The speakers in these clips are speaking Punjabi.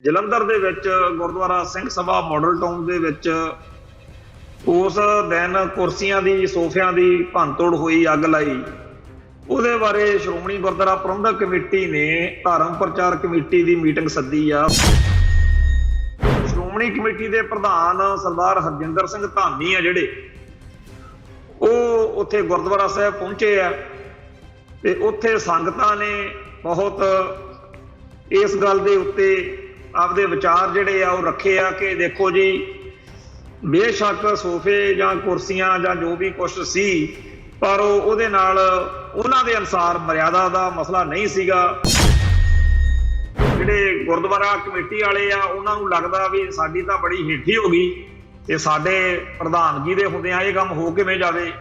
ਜਲੰਧਰ ਦੇ ਵਿੱਚ ਗੁਰਦੁਆਰਾ ਸਿੰਘ ਸਭਾ ਮਾਡਲ ਟਾਊਨ ਦੇ ਵਿੱਚ ਉਸ ਦਿਨ ਕੁਰਸੀਆਂ ਦੀ ਸੋਫਿਆਂ ਦੀ ਭੰਨਤੋੜ ਹੋਈ, ਅੱਗ ਲਾਈ। ਉਹਦੇ ਬਾਰੇ ਸ਼੍ਰੋਮਣੀ ਗੁਰਦੁਆਰਾ ਪ੍ਰਬੰਧਕ ਕਮੇਟੀ ਨੇ ਧਰਮ ਪ੍ਰਚਾਰ ਕਮੇਟੀ ਦੀ ਮੀਟਿੰਗ ਸੱਦੀ ਆ। ਸ਼੍ਰੋਮਣੀ ਕਮੇਟੀ ਦੇ ਪ੍ਰਧਾਨ ਸਰਦਾਰ ਹਰਜਿੰਦਰ ਸਿੰਘ ਧਾਮੀ ਆ ਜਿਹੜੇ, ਉਹ ਉੱਥੇ ਗੁਰਦੁਆਰਾ ਸਾਹਿਬ ਪਹੁੰਚੇ ਆ ਤੇ ਉੱਥੇ ਸੰਗਤਾਂ ਨੇ ਬਹੁਤ ਇਸ ਗੱਲ ਦੇ ਉੱਤੇ ਆਪਦੇ ਵਿਚਾਰ ਜਿਹੜੇ ਆ ਉਹ ਰੱਖੇ ਆ ਕਿ ਦੇਖੋ ਜੀ, ਬੇਸ਼ੱਕ ਸੋਫੇ ਜਾਂ ਕੁਰਸੀਆਂ ਜਾਂ ਜੋ ਵੀ ਕੁਛ ਸੀ, ਪਰ ਉਹਦੇ ਨਾਲ ਉਹਨਾਂ ਦੇ ਅਨੁਸਾਰ ਮਰਿਆਦਾ ਦਾ ਮਸਲਾ ਨਹੀਂ ਸੀਗਾ। ਜਿਹੜੇ ਗੁਰਦੁਆਰਾ ਕਮੇਟੀ ਵਾਲੇ ਆ ਉਹਨਾਂ ਨੂੰ ਲੱਗਦਾ ਵੀ ਸਾਡੀ ਤਾਂ ਬੜੀ ਹੇਠੀ ਹੋ ਗਈ ਤੇ ਸਾਡੇ ਪ੍ਰਧਾਨ ਜੀ ਦੇ ਹੁੰਦਿਆਂ ਇਹ ਕੰਮ ਹੋ ਕਿਵੇਂ ਜਾਵੇ।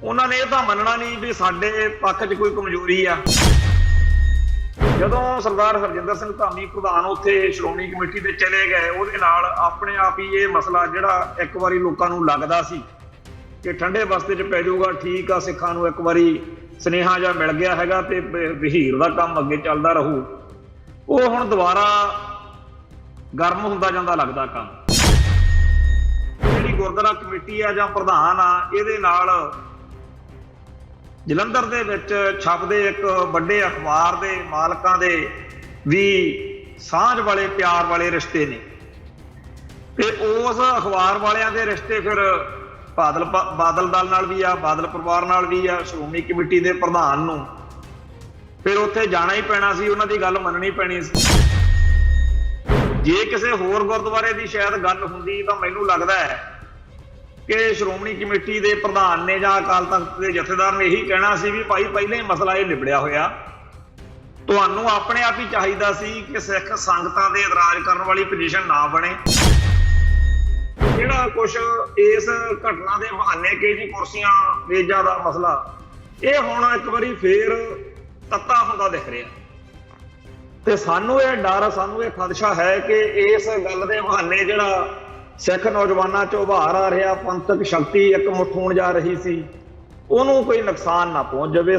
ਉਹਨਾਂ ਨੇ ਇਹ ਤਾਂ ਮੰਨਣਾ ਨਹੀਂ ਵੀ ਸਾਡੇ ਪੱਖ 'ਚ ਕੋਈ ਕਮਜ਼ੋਰੀ ਆ। ਜਦੋਂ ਸਰਦਾਰ ਹਰਜਿੰਦਰ ਸਿੰਘ ਧਾਮੀ ਪ੍ਰਧਾਨ ਉੱਥੇ ਸ਼੍ਰੋਮਣੀ ਕਮੇਟੀ ਦੇ ਚਲੇ ਗਏ, ਉਹਦੇ ਨਾਲ ਆਪਣੇ ਆਪ ਹੀ ਇਹ ਮਸਲਾ ਜਿਹੜਾ ਇੱਕ ਵਾਰੀ ਲੋਕਾਂ ਨੂੰ ਲੱਗਦਾ ਸੀ ਕਿ ਠੰਡੇ ਬਸਤੇ 'ਚ ਪੈ ਜਾਊਗਾ, ਠੀਕ ਆ, ਸਿੱਖਾਂ ਨੂੰ ਇੱਕ ਵਾਰੀ ਸੁਨੇਹਾ ਜਿਹਾ ਮਿਲ ਗਿਆ ਹੈਗਾ ਤੇ ਵਹੀਰ ਦਾ ਕੰਮ ਅੱਗੇ ਚੱਲਦਾ ਰਹੂ, ਉਹ ਹੁਣ ਦੁਬਾਰਾ ਗਰਮ ਹੁੰਦਾ ਜਾਂਦਾ ਲੱਗਦਾ ਕੰਮ। ਜਿਹੜੀ ਗੁਰਦੁਆਰਾ ਕਮੇਟੀ ਆ ਜਾਂ ਪ੍ਰਧਾਨ ਆ, ਇਹਦੇ ਨਾਲ ਜਲੰਧਰ ਦੇ ਵਿੱਚ ਛਪਦੇ ਇੱਕ ਵੱਡੇ ਅਖਬਾਰ ਦੇ ਮਾਲਕਾਂ ਦੇ ਵੀ ਸਾਂਝ ਵਾਲੇ ਪਿਆਰ ਵਾਲੇ ਰਿਸ਼ਤੇ ਨੇ ਤੇ ਉਸ ਅਖਬਾਰ ਵਾਲਿਆਂ ਦੇ ਰਿਸ਼ਤੇ ਫਿਰ ਬਾਦਲ ਦਲ ਨਾਲ ਵੀ ਆ, ਬਾਦਲ ਪਰਿਵਾਰ ਨਾਲ ਵੀ ਆ। ਸ਼੍ਰੋਮਣੀ ਕਮੇਟੀ ਦੇ ਪ੍ਰਧਾਨ ਨੂੰ ਫਿਰ ਉੱਥੇ ਜਾਣਾ ਹੀ ਪੈਣਾ ਸੀ, ਉਹਨਾਂ ਦੀ ਗੱਲ ਮੰਨਣੀ ਪੈਣੀ ਸੀ। ਜੇ ਕਿਸੇ ਹੋਰ ਗੁਰਦੁਆਰੇ ਦੀ ਸ਼ਾਇਦ ਗੱਲ ਹੁੰਦੀ ਤਾਂ ਮੈਨੂੰ ਲੱਗਦਾ ਹੈ ਕਿ ਸ਼੍ਰੋਮਣੀ ਕਮੇਟੀ ਦੇ ਪ੍ਰਧਾਨ ਨੇ ਜਾਂ ਅਕਾਲ ਤਖਤ ਦੇ ਜਥੇਦਾਰ ਨੇ ਇਹੀ ਕਹਿਣਾ ਸੀ ਵੀ ਭਾਈ ਪਹਿਲਾਂ ਹੀ ਮਸਲਾ ਇਹ ਨਿਬੜਿਆ ਹੋਇਆ, ਤੁਹਾਨੂੰ ਆਪਣੇ ਆਪ ਹੀ ਚਾਹੀਦਾ ਸੀ ਕਿ ਸਿੱਖ ਸੰਗਤਾਂ ਦੇ ਇਤਰਾਜ਼ ਕਰਨ ਵਾਲੀ ਪੋਜੀਸ਼ਨ ਨਾ ਬਣੇ। ਜਿਹੜਾ ਕੁਛ ਇਸ ਘਟਨਾ ਦੇ ਬਹਾਨੇ ਕਿ ਜੀ ਕੁਰਸੀਆਂ ਮੇਜ਼ਾਂ ਦਾ ਮਸਲਾ, ਇਹ ਹੁਣ ਇੱਕ ਵਾਰੀ ਫੇਰ ਤੱਤਾ ਹੁੰਦਾ ਦਿਖ ਰਿਹਾ ਤੇ ਸਾਨੂੰ ਇਹ ਡਰ, ਸਾਨੂੰ ਇਹ ਖਦਸ਼ਾ ਹੈ ਕਿ ਇਸ ਗੱਲ ਦੇ ਬਹਾਨੇ ਜਿਹੜਾ ਸਿੱਖ ਨੌਜਵਾਨਾਂ 'ਚ ਉਭਾਰ ਆ ਰਿਹਾ, ਪੰਥਕ ਸ਼ਕਤੀ ਇੱਕ ਮੁੱਠ ਹੋਣ ਜਾ ਰਹੀ ਸੀ, ਉਹਨੂੰ ਕੋਈ ਨੁਕਸਾਨ ਨਾ ਪਹੁੰਚ ਜਾਵੇ।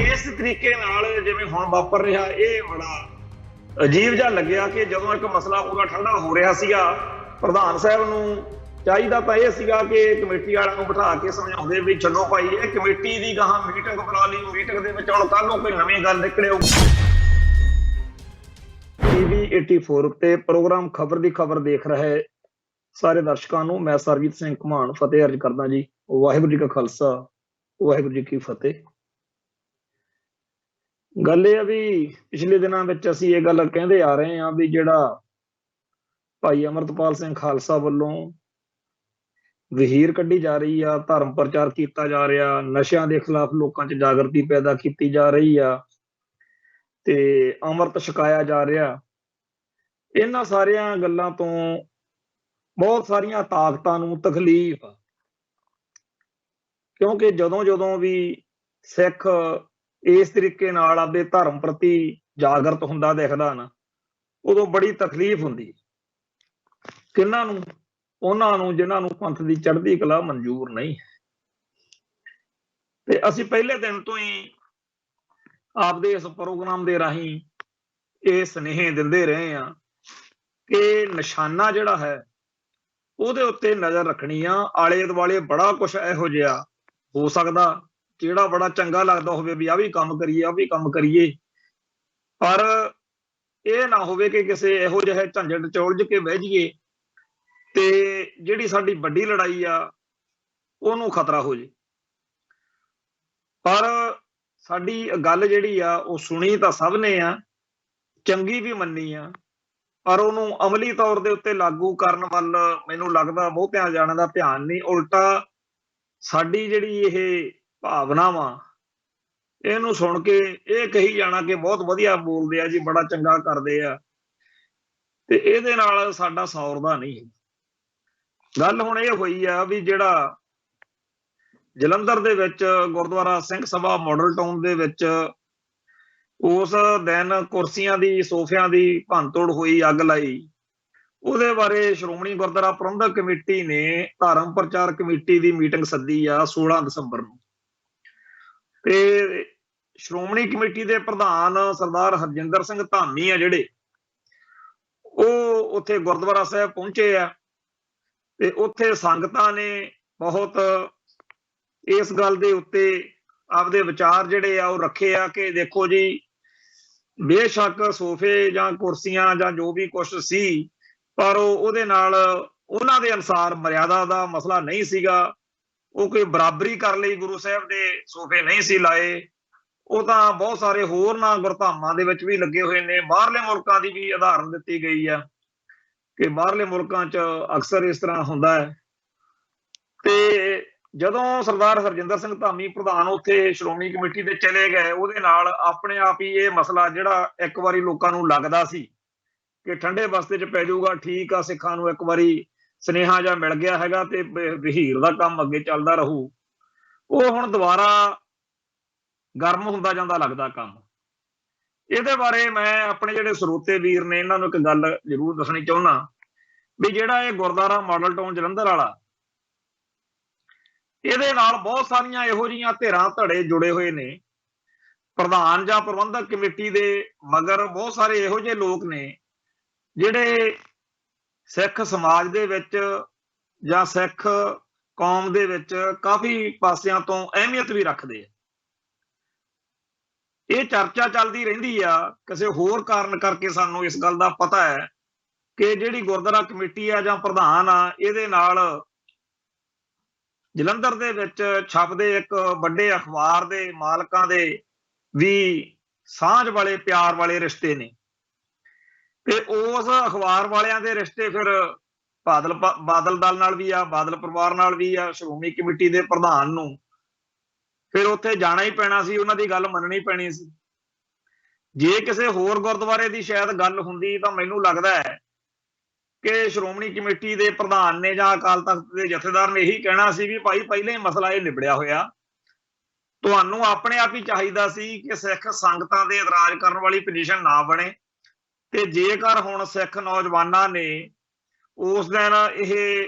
ਇਸ ਤਰੀਕੇ ਨਾਲ ਜਿਵੇਂ ਹੁਣ ਵਾਪਰ ਰਿਹਾ, ਇਹ ਬੜਾ ਅਜੀਬ ਜਿਹਾ ਲੱਗਿਆ ਕਿ ਜਦੋਂ ਇੱਕ ਮਸਲਾ ਪੂਰਾ ਠੰਡਾ ਹੋ ਰਿਹਾ ਸੀਗਾ, ਪ੍ਰਧਾਨ ਸਾਹਿਬ ਨੂੰ ਚਾਹੀਦਾ ਤਾਂ ਇਹ ਸੀਗਾ ਕਿ ਕਮੇਟੀ ਵਾਲਿਆਂ ਨੂੰ ਬਿਠਾ ਕੇ ਸਮਝਾਉਂਦੇ ਵੀ ਚਲੋ ਭਾਈ, ਇਹ ਕਮੇਟੀ ਦੀ ਗਾਹਾਂ ਮੀਟਿੰਗ ਬੁਲਾ ਲਈ, ਮੀਟਿੰਗ ਦੇ ਵਿੱਚ ਹੁਣ ਕੱਲ ਨੂੰ ਕੋਈ ਨਵੀਂ ਗੱਲ ਨਿਕਲਿਓ। TV 84 ਤੇ ਪ੍ਰੋਗਰਾਮ ਖਬਰ ਦੀ ਖਬਰ ਦੇਖ ਰਹੇ ਸਾਰੇ ਦਰਸ਼ਕਾਂ ਨੂੰ ਮੈਂ ਸਰਬਜੀਤ ਸਿੰਘ ਘੁਮਾਣ ਫਤਿਹ ਅਰਜ ਕਰਦਾ ਜੀ। ਵਾਹਿਗੁਰੂ ਜੀ ਕਾ ਖਾਲਸਾ, ਵਾਹਿਗੁਰੂ ਜੀ ਕੀ ਫਤਿਹ। ਗੱਲ ਇਹ ਆ ਵੀ ਪਿਛਲੇ ਦਿਨਾਂ ਵਿੱਚ ਅਸੀਂ ਇਹ ਗੱਲ ਕਹਿੰਦੇ ਆ ਰਹੇ ਹਾਂ ਵੀ ਜਿਹੜਾ ਭਾਈ ਅਮਰਤਪਾਲ ਸਿੰਘ ਖਾਲਸਾ ਵੱਲੋਂ ਵਹੀਰ ਕੱਢੀ ਜਾ ਰਹੀ ਆ, ਧਰਮ ਪ੍ਰਚਾਰ ਕੀਤਾ ਜਾ ਰਿਹਾ, ਨਸ਼ਿਆਂ ਦੇ ਖਿਲਾਫ ਲੋਕਾਂ 'ਚ ਜਾਗਰਤੀ ਪੈਦਾ ਕੀਤੀ ਜਾ ਰਹੀ ਆ ਤੇ ਅੰਮ੍ਰਿਤ ਛਕਾਇਆ ਜਾ ਰਿਹਾ, ਇਹਨਾਂ ਸਾਰੀਆਂ ਗੱਲਾਂ ਤੋਂ ਬਹੁਤ ਸਾਰੀਆਂ ਤਾਕਤਾਂ ਨੂੰ ਤਕਲੀਫ ਆ। ਕਿਉਂਕਿ ਜਦੋਂ ਵੀ ਸਿੱਖ ਇਸ ਤਰੀਕੇ ਨਾਲ ਆਪਦੇ ਧਰਮ ਪ੍ਰਤੀ ਜਾਗਰਤ ਹੁੰਦਾ ਦਿਖਦਾ ਨਾ, ਉਦੋਂ ਬੜੀ ਤਕਲੀਫ ਹੁੰਦੀ। ਕਿਹਨਾਂ ਨੂੰ? ਉਹਨਾਂ ਨੂੰ ਜਿਨ੍ਹਾਂ ਨੂੰ ਪੰਥ ਦੀ ਚੜ੍ਹਦੀ ਕਲਾ ਮਨਜ਼ੂਰ ਨਹੀਂ। ਤੇ ਅਸੀਂ ਪਹਿਲੇ ਦਿਨ ਤੋਂ ਹੀ ਆਪਦੇ ਇਸ ਪ੍ਰੋਗਰਾਮ ਦੇ ਰਾਹੀਂ ਇਹ ਸੁਨੇਹੇ ਦਿੰਦੇ ਰਹੇ ਆ ਕਿ ਨਿਸ਼ਾਨਾ ਜਿਹੜਾ ਹੈ ਉਹਦੇ ਉੱਤੇ ਨਜ਼ਰ ਰੱਖਣੀ ਆ। ਆਲੇ ਦੁਆਲੇ ਬੜਾ ਕੁਛ ਇਹੋ ਜਿਹਾ ਹੋ ਸਕਦਾ ਜਿਹੜਾ ਬੜਾ ਚੰਗਾ ਲੱਗਦਾ ਹੋਵੇ ਵੀ ਆਹ ਵੀ ਕੰਮ ਕਰੀਏ, ਆਹ ਵੀ ਕੰਮ ਕਰੀਏ, ਪਰ ਇਹ ਨਾ ਹੋਵੇ ਕਿ ਕਿਸੇ ਇਹੋ ਜਿਹੇ ਝੰਜਟ ਚ ਉਲਝ ਕੇ ਬਹਿ ਜਾਈਏ ਤੇ ਜਿਹੜੀ ਸਾਡੀ ਵੱਡੀ ਲੜਾਈ ਆ ਉਹਨੂੰ ਖਤਰਾ ਹੋ ਜੇ। ਪਰ ਸਾਡੀ ਗੱਲ ਜਿਹੜੀ ਆ ਉਹ ਸੁਣੀ ਤਾਂ ਸਭ ਨੇ ਆ, ਚੰਗੀ ਵੀ ਮੰਨੀ ਆ, ਪਰ ਉਹਨੂੰ ਅਮਲੀ ਤੌਰ ਦੇ ਉੱਤੇ ਲਾਗੂ ਕਰਨ ਵੱਲ ਮੈਨੂੰ ਲੱਗਦਾ ਬਹੁਤਿਆਂ ਜਾਣਿਆਂ ਦਾ ਧਿਆਨ ਨਹੀਂ। ਉਲਟਾ ਸਾਡੀ ਜਿਹੜੀ ਇਹ ਭਾਵਨਾ ਵਾ, ਇਹਨੂੰ ਸੁਣ ਕੇ ਇਹ ਕਹੀ ਜਾਣਾ ਕਿ ਬਹੁਤ ਵਧੀਆ ਬੋਲਦੇ ਆ ਜੀ, ਬੜਾ ਚੰਗਾ ਕਰਦੇ ਆ, ਤੇ ਇਹਦੇ ਨਾਲ ਸਾਡਾ ਸੌਰਦਾ ਨਹੀਂ। ਗੱਲ ਹੁਣ ਇਹ ਹੋਈ ਆ ਵੀ ਜਿਹੜਾ ਜਲੰਧਰ ਦੇ ਵਿੱਚ ਗੁਰਦੁਆਰਾ ਸਿੰਘ ਸਭਾ ਮਾਡਲ ਟਾਊਨ ਦੇ ਵਿੱਚ ਉਸ ਦਿਨ ਕੁਰਸੀਆਂ ਦੀ ਸੋਫਿਆਂ ਦੀ ਭੰਨਤੋੜ ਹੋਈ, ਅੱਗ ਲਾਈ, ਉਹਦੇ ਬਾਰੇ ਸ਼੍ਰੋਮਣੀ ਗੁਰਦੁਆਰਾ ਪ੍ਰਬੰਧਕ ਕਮੇਟੀ ਨੇ ਧਰਮ ਪ੍ਰਚਾਰ ਕਮੇਟੀ ਦੀ ਮੀਟਿੰਗ ਸੱਦੀ ਆ 16 ਦਸੰਬਰ ਨੂੰ। ਤੇ ਸ਼੍ਰੋਮਣੀ ਕਮੇਟੀ ਦੇ ਪ੍ਰਧਾਨ ਸਰਦਾਰ ਹਰਜਿੰਦਰ ਸਿੰਘ ਧਾਮੀ ਆ ਜਿਹੜੇ, ਉਹ ਉੱਥੇ ਗੁਰਦੁਆਰਾ ਸਾਹਿਬ ਪਹੁੰਚੇ ਆ ਤੇ ਉੱਥੇ ਸੰਗਤਾਂ ਨੇ ਬਹੁਤ ਇਸ ਗੱਲ ਦੇ ਉੱਤੇ ਆਪਦੇ ਵਿਚਾਰ ਜਿਹੜੇ ਆ ਉਹ ਰੱਖੇ ਆ ਕਿ ਦੇਖੋ ਜੀ, ਬੇਸ਼ੱਕ ਸੋਫੇ ਜਾਂ ਕੁਰਸੀਆਂ ਜਾਂ ਜੋ ਵੀ ਕੁਛ ਸੀ, ਪਰ ਉਹਦੇ ਨਾਲ ਉਹਨਾਂ ਦੇ ਅਨੁਸਾਰ ਮਰਿਆਦਾ ਦਾ ਮਸਲਾ ਨਹੀਂ ਸੀਗਾ। ਉਹ ਕੋਈ ਬਰਾਬਰੀ ਕਰ ਲਈ ਗੁਰੂ ਸਾਹਿਬ ਦੇ ਸੋਫੇ ਨਹੀਂ ਸੀ ਲਾਏ। ਉਹ ਤਾਂ ਬਹੁਤ ਸਾਰੇ ਹੋਰ ਨਾ ਗੁਰਧਾਮਾਂ ਦੇ ਵਿੱਚ ਵੀ ਲੱਗੇ ਹੋਏ ਨੇ। ਬਾਹਰਲੇ ਮੁਲਕਾਂ ਦੀ ਵੀ ਉਦਾਹਰਨ ਦਿੱਤੀ ਗਈ ਆ ਕਿ ਬਾਹਰਲੇ ਮੁਲਕਾਂ 'ਚ ਅਕਸਰ ਇਸ ਤਰ੍ਹਾਂ ਹੁੰਦਾ ਹੈ। ਤੇ ਜਦੋਂ ਸਰਦਾਰ ਹਰਜਿੰਦਰ ਸਿੰਘ ਧਾਮੀ ਪ੍ਰਧਾਨ ਉੱਥੇ ਸ਼੍ਰੋਮਣੀ ਕਮੇਟੀ ਦੇ ਚਲੇ ਗਏ, ਉਹਦੇ ਨਾਲ ਆਪਣੇ ਆਪ ਹੀ ਇਹ ਮਸਲਾ ਜਿਹੜਾ ਇੱਕ ਵਾਰੀ ਲੋਕਾਂ ਨੂੰ ਲੱਗਦਾ ਸੀ ਕਿ ਠੰਡੇ ਬਸਤੇ 'ਚ ਪੈ ਜਾਊਗਾ, ਠੀਕ ਆ, ਸਿੱਖਾਂ ਨੂੰ ਇੱਕ ਵਾਰੀ ਸੁਨੇਹਾ ਜਾਂ ਮਿਲ ਗਿਆ ਹੈਗਾ ਤੇ ਵਹੀਰ ਦਾ ਕੰਮ ਅੱਗੇ ਚੱਲਦਾ ਰਹੂ, ਉਹ ਹੁਣ ਦੁਬਾਰਾ ਗਰਮ ਹੁੰਦਾ ਜਾਂਦਾ ਲੱਗਦਾ ਕੰਮ। ਇਹਦੇ ਬਾਰੇ ਮੈਂ ਆਪਣੇ ਜਿਹੜੇ ਸਰੋਤੇ ਵੀਰ ਨੇ ਇਹਨਾਂ ਨੂੰ ਇੱਕ ਗੱਲ ਜ਼ਰੂਰ ਦੱਸਣੀ ਚਾਹੁੰਦਾ ਵੀ ਜਿਹੜਾ ਇਹ ਗੁਰਦੁਆਰਾ ਮਾਡਲ ਟਾਊਨ ਜਲੰਧਰ ਵਾਲਾ, ਇਹਦੇ ਨਾਲ ਬਹੁਤ ਸਾਰੀਆਂ ਇਹੋ ਜਿਹੀਆਂ ਧਿਰਾਂ ਧੜੇ ਜੁੜੇ ਹੋਏ ਨੇ। ਪ੍ਰਧਾਨ ਜਾਂ ਪ੍ਰਬੰਧਕ ਕਮੇਟੀ ਦੇ ਮਗਰ ਬਹੁਤ ਸਾਰੇ ਇਹੋ ਜਿਹੇ ਲੋਕ ਨੇ ਜਿਹੜੇ ਸਿੱਖ ਸਮਾਜ ਦੇ ਵਿੱਚ ਜਾਂ ਸਿੱਖ ਕੌਮ ਦੇ ਵਿੱਚ ਕਾਫੀ ਪਾਸਿਆਂ ਤੋਂ ਅਹਿਮੀਅਤ ਵੀ ਰੱਖਦੇ ਆ। ਇਹ ਚਰਚਾ ਚੱਲਦੀ ਰਹਿੰਦੀ ਆ। ਕਿਸੇ ਹੋਰ ਕਾਰਨ ਕਰਕੇ ਸਾਨੂੰ ਇਸ ਗੱਲ ਦਾ ਪਤਾ ਹੈ ਕਿ ਜਿਹੜੀ ਗੁਰਦੁਆਰਾ ਕਮੇਟੀ ਆ ਜਾਂ ਪ੍ਰਧਾਨ ਆ, ਇਹਦੇ ਨਾਲ ਜਲੰਧਰ ਦੇ ਵਿੱਚ ਛਪਦੇ ਇੱਕ ਵੱਡੇ ਅਖਬਾਰ ਦੇ ਮਾਲਕਾਂ ਦੇ ਵੀ ਸਾਂਝ ਵਾਲੇ ਪਿਆਰ ਵਾਲੇ ਰਿਸ਼ਤੇ ਨੇ। ਤੇ ਉਸ ਅਖਬਾਰ ਵਾਲਿਆਂ ਦੇ ਰਿਸ਼ਤੇ ਫਿਰ ਬਾਦਲ ਦਲ ਨਾਲ ਵੀ ਆ, ਬਾਦਲ ਪਰਿਵਾਰ ਨਾਲ ਵੀ ਆ। ਸ਼੍ਰੋਮਣੀ ਕਮੇਟੀ ਦੇ ਪ੍ਰਧਾਨ ਨੂੰ ਫਿਰ ਉੱਥੇ ਜਾਣਾ ਹੀ ਪੈਣਾ ਸੀ, ਉਹਨਾਂ ਦੀ ਗੱਲ ਮੰਨਣੀ ਪੈਣੀ ਸੀ। ਜੇ ਕਿਸੇ ਹੋਰ ਗੁਰਦੁਆਰੇ ਦੀ ਸ਼ਾਇਦ ਗੱਲ ਹੁੰਦੀ ਤਾਂ ਮੈਨੂੰ ਲੱਗਦਾ ਹੈ ਕਿ ਸ਼੍ਰੋਮਣੀ ਕਮੇਟੀ ਦੇ ਪ੍ਰਧਾਨ ਨੇ ਜਾਂ ਅਕਾਲ ਤਖਤ ਦੇ ਜਥੇਦਾਰ ਨੇ ਇਹੀ ਕਹਿਣਾ ਸੀ ਵੀ ਭਾਈ ਪਹਿਲਾਂ ਹੀ ਮਸਲਾ ਇਹ ਨਿਬੜਿਆ ਹੋਇਆ, ਤੁਹਾਨੂੰ ਆਪਣੇ ਆਪ ਹੀ ਚਾਹੀਦਾ ਸੀ ਕਿ ਸਿੱਖ ਸੰਗਤਾਂ ਦੇ ਇਤਰਾਜ਼ ਕਰਨ ਵਾਲੀ ਪੋਜੀਸ਼ਨ ਨਾ ਬਣੇ। ਤੇ ਜੇਕਰ ਹੁਣ ਸਿੱਖ ਨੌਜਵਾਨਾਂ ਨੇ ਉਸ ਦਿਨ ਇਹ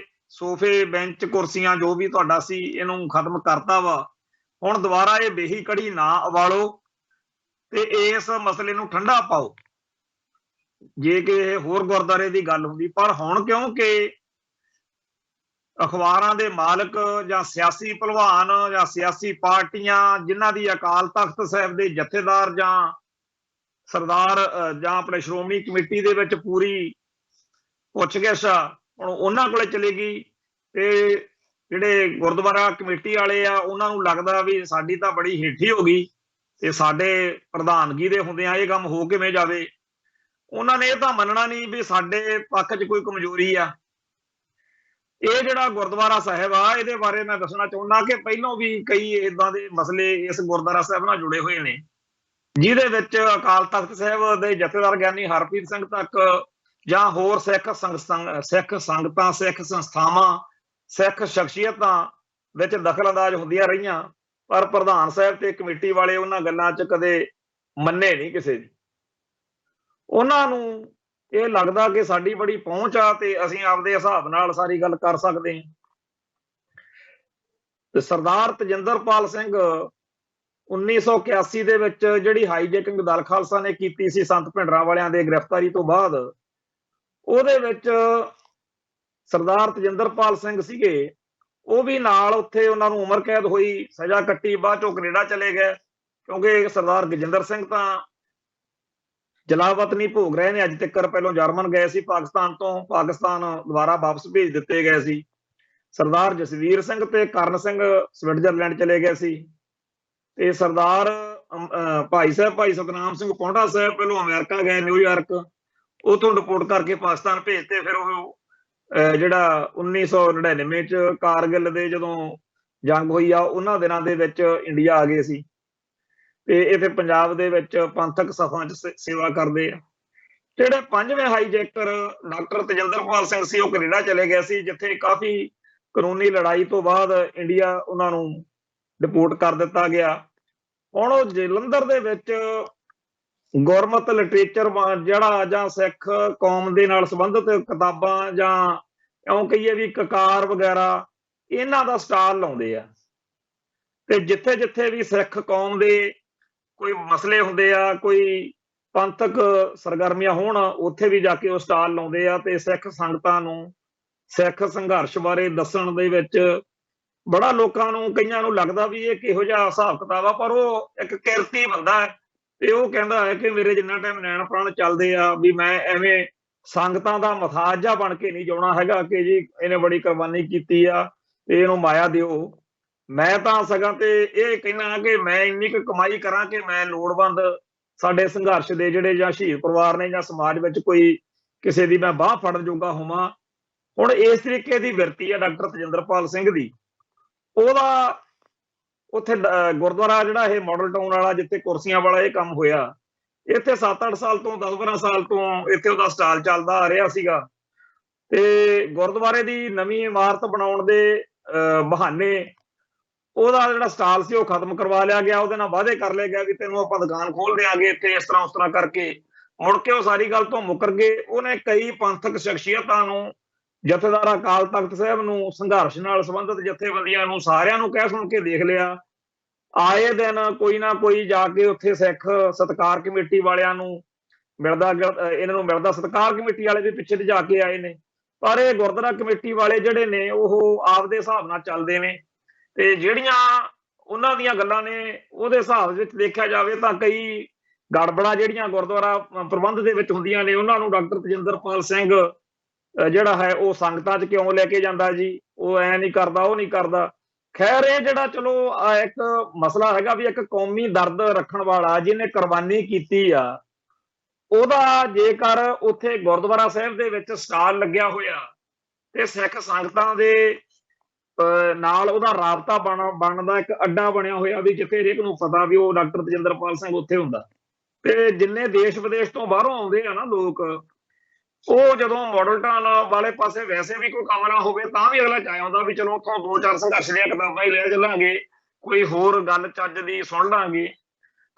ਸੋਫੇ ਬੈਂਚ ਕੁਰਸੀਆਂ ਜੋ ਵੀ ਤੁਹਾਡਾ ਸੀ ਇਹਨੂੰ ਖਤਮ ਕਰਤਾ ਵਾ, ਹੁਣ ਦੁਬਾਰਾ ਇਹ ਬੇਹੀ ਕੜੀ ਨਾ ਉਬਾਲੋ ਤੇ ਇਸ ਮਸਲੇ ਨੂੰ ਠੰਡਾ ਪਾਓ ਜੇ ਕਿ ਇਹ ਹੋਰ ਗੁਰਦੁਆਰੇ ਦੀ ਗੱਲ ਹੁੰਦੀ। ਪਰ ਹੁਣ ਕਿਉਂਕਿ ਅਖਬਾਰਾਂ ਦੇ ਮਾਲਕ ਜਾਂ ਸਿਆਸੀ ਭਲਵਾਨ ਜਾਂ ਸਿਆਸੀ ਪਾਰਟੀਆਂ ਜਿਨ੍ਹਾਂ ਦੀ ਅਕਾਲ ਤਖਤ ਸਾਹਿਬ ਦੇ ਜਥੇਦਾਰ ਜਾਂ ਸਰਦਾਰ ਜਾਂ ਆਪਣੇ ਸ਼੍ਰੋਮਣੀ ਕਮੇਟੀ ਦੇ ਵਿੱਚ ਪੂਰੀ ਪੁੱਛਗਿੱਛ ਹੁਣ ਉਹਨਾਂ ਕੋਲੇ ਚਲੇ ਗਈ ਤੇ ਜਿਹੜੇ ਗੁਰਦੁਆਰਾ ਕਮੇਟੀ ਵਾਲੇ ਆ ਉਹਨਾਂ ਨੂੰ ਲੱਗਦਾ ਵੀ ਸਾਡੀ ਤਾਂ ਬੜੀ ਹੇਠੀ ਹੋ ਗਈ ਤੇ ਸਾਡੇ ਪ੍ਰਧਾਨਗੀ ਦੇ ਹੁੰਦਿਆਂ ਇਹ ਕੰਮ ਹੋ ਕਿਵੇਂ ਜਾਵੇ। ਉਹਨਾਂ ਨੇ ਇਹ ਤਾਂ ਮੰਨਣਾ ਨਹੀਂ ਵੀ ਸਾਡੇ ਪੱਖ 'ਚ ਕੋਈ ਕਮਜ਼ੋਰੀ ਆ। ਇਹ ਜਿਹੜਾ ਗੁਰਦੁਆਰਾ ਸਾਹਿਬ ਆ ਇਹਦੇ ਬਾਰੇ ਮੈਂ ਦੱਸਣਾ ਚਾਹੁੰਦਾ ਕਿ ਪਹਿਲਾਂ ਵੀ ਕਈ ਏਦਾਂ ਦੇ ਮਸਲੇ ਇਸ ਗੁਰਦੁਆਰਾ ਸਾਹਿਬ ਨਾਲ ਜੁੜੇ ਹੋਏ ਨੇ, ਜਿਹਦੇ ਵਿੱਚ ਅਕਾਲ ਤਖਤ ਸਾਹਿਬ ਦੇ ਜਥੇਦਾਰ ਗਿਆਨੀ ਹਰਪ੍ਰੀਤ ਸਿੰਘ ਤੱਕ ਜਾਂ ਹੋਰ ਸਿੱਖ ਸੰਗਤਾਂ, ਸਿੱਖ ਸੰਸਥਾਵਾਂ, ਸਿੱਖ ਸ਼ਖਸੀਅਤਾਂ ਵਿੱਚ ਦਖਲ ਅੰਦਾਜ਼ ਹੁੰਦੀਆਂ ਰਹੀਆਂ, ਪਰ ਪ੍ਰਧਾਨ ਸਾਹਿਬ ਤੇ ਕਮੇਟੀ ਵਾਲੇ ਉਹਨਾਂ ਗੱਲਾਂ 'ਚ ਕਦੇ ਮੰਨੇ ਨਹੀਂ ਕਿਸੇ ਦੀ। ਉਹਨਾਂ ਨੂੰ ਇਹ ਲੱਗਦਾ ਕਿ ਸਾਡੀ ਬੜੀ ਪਹੁੰਚ ਆ ਤੇ ਅਸੀਂ ਆਪਦੇ ਹਿਸਾਬ ਨਾਲ ਸਾਰੀ ਗੱਲ ਕਰ ਸਕਦੇ ਹਾਂ। ਤੇ ਸਰਦਾਰ ਤਜਿੰਦਰਪਾਲ ਸਿੰਘ 1981 ਦੇ ਵਿੱਚ ਜਿਹੜੀ ਹਾਈਜੈਕਿੰਗ ਦਲ ਖਾਲਸਾ ਨੇ ਕੀਤੀ ਸੀ ਸੰਤ ਭਿੰਡਰਾਂ ਵਾਲਿਆਂ ਦੇ ਗ੍ਰਿਫਤਾਰੀ ਤੋਂ ਬਾਅਦ, ਉਹਦੇ ਵਿੱਚ ਸਰਦਾਰ ਤਜਿੰਦਰਪਾਲ ਸਿੰਘ ਸੀਗੇ, ਉਹ ਵੀ ਨਾਲ ਉੱਥੇ ਉਹਨਾਂ ਨੂੰ ਉਮਰ ਕੈਦ ਹੋਈ, ਸਜ਼ਾ ਕੱਟੀ, ਬਾਅਦ ਚੋਂ ਕੈਨੇਡਾ ਚਲੇ ਗਏ ਕਿਉਂਕਿ ਸਰਦਾਰ ਗਜਿੰਦਰ ਸਿੰਘ ਤਾਂ ਜਲਾਵਤਨੀ ਭੋਗ ਰਹੇ ਨੇ ਅੱਜ ਤੱਕ। ਪਹਿਲੋਂ ਜਰਮਨ ਗਏ ਸੀ ਪਾਕਿਸਤਾਨ ਤੋਂ, ਪਾਕਿਸਤਾਨ ਦੁਬਾਰਾ ਵਾਪਸ ਭੇਜ ਦਿੱਤੇ ਗਏ ਸੀ। ਸਰਦਾਰ ਜਸਵੀਰ ਸਿੰਘ ਤੇ ਕਰਨ ਸਿੰਘ ਸਵਿਟਜ਼ਰਲੈਂਡ ਚਲੇ ਗਏ ਸੀ ਤੇ ਸਰਦਾਰ ਭਾਈ ਸਤਨਾਮ ਸਿੰਘ ਪੌਂਟਾ ਸਾਹਿਬ ਪਹਿਲੋਂ ਅਮਰੀਕਾ ਗਏ, ਨਿਊਯਾਰਕ, ਉਥੋਂ ਡਿਪੋਰਟ ਕਰਕੇ ਪਾਕਿਸਤਾਨ ਭੇਜਤੇ। ਫਿਰ ਉਹ ਜਿਹੜਾ 1999 ਚ ਕਾਰਗਿਲ ਦੇ ਜਦੋਂ ਜੰਗ ਹੋਈ ਆ ਉਹਨਾਂ ਦਿਨਾਂ ਦੇ ਵਿੱਚ ਇੰਡੀਆ ਆ ਗਏ ਸੀ ਤੇ ਇੱਥੇ ਪੰਜਾਬ ਦੇ ਵਿੱਚ ਪੰਥਕ ਸਭਾ 'ਚ ਸੇਵਾ ਕਰਦੇ ਆ। ਜਿਹੜੇ 5ਵੇਂ ਹਾਈਜੈਕਰ ਡਾਕਟਰ ਤਜਿੰਦਰਪਾਲ ਸਿੰਘ ਸੀ ਉਹ ਕੈਨੇਡਾ ਚਲੇ ਗਏ ਸੀ, ਜਿੱਥੇ ਕਾਫੀ ਕਾਨੂੰਨੀ ਲੜਾਈ ਤੋਂ ਬਾਅਦ ਇੰਡੀਆ ਉਹਨਾਂ ਨੂੰ ਡਿਪੋਰਟ ਕਰ ਦਿੱਤਾ ਗਿਆ। ਹੁਣ ਉਹ ਜਲੰਧਰ ਦੇ ਵਿੱਚ ਗੁਰਮਤ ਲਿਟਰੇਚਰ ਜਿਹੜਾ ਜਾਂ ਸਿੱਖ ਕੌਮ ਦੇ ਨਾਲ ਸੰਬੰਧਿਤ ਕਿਤਾਬਾਂ ਜਾਂ ਇਉਂ ਕਹੀਏ ਵੀ ਕਕਾਰ ਵਗੈਰਾ ਇਹਨਾਂ ਦਾ ਸਟਾਲ ਲਾਉਂਦੇ ਆ ਤੇ ਜਿੱਥੇ ਜਿੱਥੇ ਵੀ ਸਿੱਖ ਕੌਮ ਦੇ ਕੋਈ ਮਸਲੇ ਹੁੰਦੇ ਆ, ਕੋਈ ਪੰਥਕ ਸਰਗਰਮੀਆਂ ਹੋਣ ਉੱਥੇ ਵੀ ਜਾ ਕੇ ਉਹ ਸਟਾਲ ਲਾਉਂਦੇ ਆ ਤੇ ਸਿੱਖ ਸੰਗਤਾਂ ਨੂੰ ਸਿੱਖ ਸੰਘਰਸ਼ ਬਾਰੇ ਦੱਸਣ ਦੇ ਵਿੱਚ ਬੜਾ ਲੋਕਾਂ ਨੂੰ ਕਈਆਂ ਨੂੰ ਲੱਗਦਾ ਵੀ ਇਹ ਕਿਹੋ ਜਿਹਾ ਹਿਸਾਬ ਕਿਤਾਬ ਆ, ਪਰ ਉਹ ਇੱਕ ਕਿਰਤੀ ਬੰਦਾ ਹੈ ਤੇ ਉਹ ਕਹਿੰਦਾ ਹੈ ਕਿ ਮੇਰੇ ਜਿੰਨਾ ਟਾਈਮ ਨੈਣ ਪ੍ਰਾਣ ਚੱਲਦੇ ਆ ਵੀ ਮੈਂ ਐਵੇਂ ਸੰਗਤਾਂ ਦਾ ਮਥਾਜ ਜਿਹਾ ਬਣ ਕੇ ਨਹੀਂ ਜਾਣਾ ਹੈਗਾ ਕਿ ਜੀ ਇਹਨੇ ਬੜੀ ਕੁਰਬਾਨੀ ਕੀਤੀ ਆ ਤੇ ਇਹਨੂੰ ਮਾਇਆ ਦਿਓ। ਮੈਂ ਤਾਂ ਸਗੋਂ ਤੇ ਇਹ ਕਹਿਣਾ ਕਿ ਮੈਂ ਇੰਨੀ ਕੁ ਕਮਾਈ ਕਰਾਂ ਕਿ ਮੈਂ ਲੋੜਵੰਦ ਸਾਡੇ ਸੰਘਰਸ਼ ਦੇ ਜਿਹੜੇ ਜਾਂ ਸ਼ਹੀਦ ਪਰਿਵਾਰ ਨੇ ਜਾਂ ਸਮਾਜ ਵਿੱਚ ਕੋਈ ਕਿਸੇ ਦੀ ਮੈਂ ਬਾਹ ਫੜਨ ਜੋਗਾ ਹੋਵਾਂ। ਹੁਣ ਇਸ ਤਰੀਕੇ ਦੀ ਬਿਰਤੀ ਆ ਡਾਕਟਰ ਤਜਿੰਦਰਪਾਲ ਸਿੰਘ ਦੀ। ਉਹਦਾ ਉੱਥੇ ਗੁਰਦੁਆਰਾ ਜਿਹੜਾ ਇਹ ਮਾਡਲ ਟਾਊਨ ਵਾਲਾ ਜਿੱਥੇ ਕੁਰਸੀਆਂ ਵਾਲਾ ਇਹ ਕੰਮ ਹੋਇਆ, ਇੱਥੇ 7-8 ਸਾਲ ਤੋਂ 10-12 ਸਾਲ ਤੋਂ ਇੱਥੇ ਉਹਦਾ ਸਟਾਲ ਚੱਲਦਾ ਆ ਰਿਹਾ ਸੀਗਾ ਤੇ ਗੁਰਦੁਆਰੇ ਦੀ ਨਵੀਂ ਇਮਾਰਤ ਬਣਾਉਣ ਦੇ ਬਹਾਨੇ ਉਹਦਾ ਜਿਹੜਾ ਸਟਾਲ ਸੀ ਉਹ ਖਤਮ ਕਰਵਾ ਲਿਆ ਗਿਆ। ਉਹਦੇ ਨਾਲ ਵਾਅਦੇ ਕਰ ਲਿਆ ਗਿਆ ਵੀ ਤੈਨੂੰ ਆਪਾਂ ਦੁਕਾਨ ਖੋਲ ਦਿਆਂਗੇ ਇੱਥੇ, ਇਸ ਤਰ੍ਹਾਂ ਉਸ ਤਰ੍ਹਾਂ ਕਰਕੇ ਮੁੜ ਕੇ ਉਹ ਸਾਰੀ ਗੱਲ ਤੋਂ ਮੁੱਕਰ ਗਏ। ਉਹਨੇ ਕਈ ਪੰਥਕ ਸ਼ਖਸੀਅਤਾਂ ਨੂੰ, ਜਥੇਦਾਰ ਅਕਾਲ ਤਖਤ ਸਾਹਿਬ ਨੂੰ, ਸੰਘਰਸ਼ ਨਾਲ ਸੰਬੰਧਿਤ ਜਥੇਬੰਦੀਆਂ ਨੂੰ, ਸਾਰਿਆਂ ਨੂੰ ਕਹਿ ਸੁਣ ਕੇ ਦੇਖ ਲਿਆ। ਆਏ ਦਿਨ ਕੋਈ ਨਾ ਕੋਈ ਜਾ ਕੇ ਉੱਥੇ ਸਿੱਖ ਸਤਿਕਾਰ ਕਮੇਟੀ ਵਾਲਿਆਂ ਨੂੰ ਮਿਲਦਾ, ਇਹਨਾਂ ਨੂੰ ਮਿਲਦਾ। ਸਤਿਕਾਰ ਕਮੇਟੀ ਵਾਲੇ ਵੀ ਪਿੱਛੇ ਤੇ ਜਾ ਕੇ ਆਏ ਨੇ, ਪਰ ਇਹ ਗੁਰਦੁਆਰਾ ਕਮੇਟੀ ਵਾਲੇ ਜਿਹੜੇ ਨੇ ਉਹ ਆਪਦੇ ਹਿਸਾਬ ਨਾਲ ਚੱਲਦੇ ਨੇ ਤੇ ਜਿਹੜੀਆਂ ਉਹਨਾਂ ਦੀਆਂ ਗੱਲਾਂ ਨੇ ਉਹਦੇ ਹਿਸਾਬ ਵਿੱਚ ਦੇਖਿਆ ਜਾਵੇ ਤਾਂ ਕਈ ਗੜਬੜਾਂ ਜਿਹੜੀਆਂ ਗੁਰਦੁਆਰਾ ਪ੍ਰਬੰਧ ਦੇ ਵਿੱਚ ਹੁੰਦੀਆਂ ਨੇ ਉਹਨਾਂ ਨੂੰ ਡਾਕਟਰ ਤਜਿੰਦਰਪਾਲ ਸਿੰਘ ਜਿਹੜਾ ਹੈ ਉਹ ਸੰਗਤਾਂ 'ਚ ਕਿਉਂ ਲੈ ਕੇ ਜਾਂਦਾ ਜੀ, ਉਹ ਐ ਨਹੀਂ ਕਰਦਾ, ਉਹ ਨਹੀਂ ਕਰਦਾ। ਖੈਰ ਇਹ ਜਿਹੜਾ ਚਲੋ ਇੱਕ ਮਸਲਾ ਹੈਗਾ ਵੀ ਇੱਕ ਕੌਮੀ ਦਰਦ ਰੱਖਣ ਵਾਲਾ ਜਿਹਨੇ ਕੁਰਬਾਨੀ ਕੀਤੀ ਆ, ਉਹਦਾ ਜੇਕਰ ਉੱਥੇ ਗੁਰਦੁਆਰਾ ਸਾਹਿਬ ਦੇ ਵਿੱਚ ਸਟਾਲ ਲੱਗਿਆ ਹੋਇਆ ਤੇ ਸਿੱਖ ਸੰਗਤਾਂ ਦੇ ਨਾਲ ਉਹਦਾ ਰਾਬਤਾ ਬਣਦਾ, ਇੱਕ ਅੱਡਾ ਬਣਿਆ ਹੋਇਆ ਵੀ ਜਿੱਥੇ ਹਰੇਕ ਨੂੰ ਪਤਾ ਵੀ ਉਹ ਡਾਕਟਰ ਤਜਿੰਦਰਪਾਲ ਸਿੰਘ ਉੱਥੇ ਹੁੰਦਾ ਤੇ ਜਿੰਨੇ ਦੇਸ਼ ਵਿਦੇਸ਼ ਤੋਂ ਬਾਹਰੋਂ ਆਉਂਦੇ ਆ ਨਾ ਲੋਕ, ਉਹ ਜਦੋਂ ਮਾਡਲ ਟਾਊਨ ਵਾਲੇ ਪਾਸੇ ਵੈਸੇ ਵੀ ਕੋਈ ਕੰਮ ਨਾ ਹੋਵੇ ਤਾਂ ਵੀ ਅਗਲਾ ਚਾਹ ਆਉਂਦਾ ਵੀ ਚਲੋ ਉੱਥੋਂ 2-4 ਸੰਘਰਸ਼ ਦੀਆਂ ਕਿਤਾਬਾਂ ਹੀ ਲੈ ਚੱਲਾਂਗੇ, ਕੋਈ ਹੋਰ ਗੱਲ ਚੱਜ ਦੀ ਸੁਣ ਲਾਂਗੇ।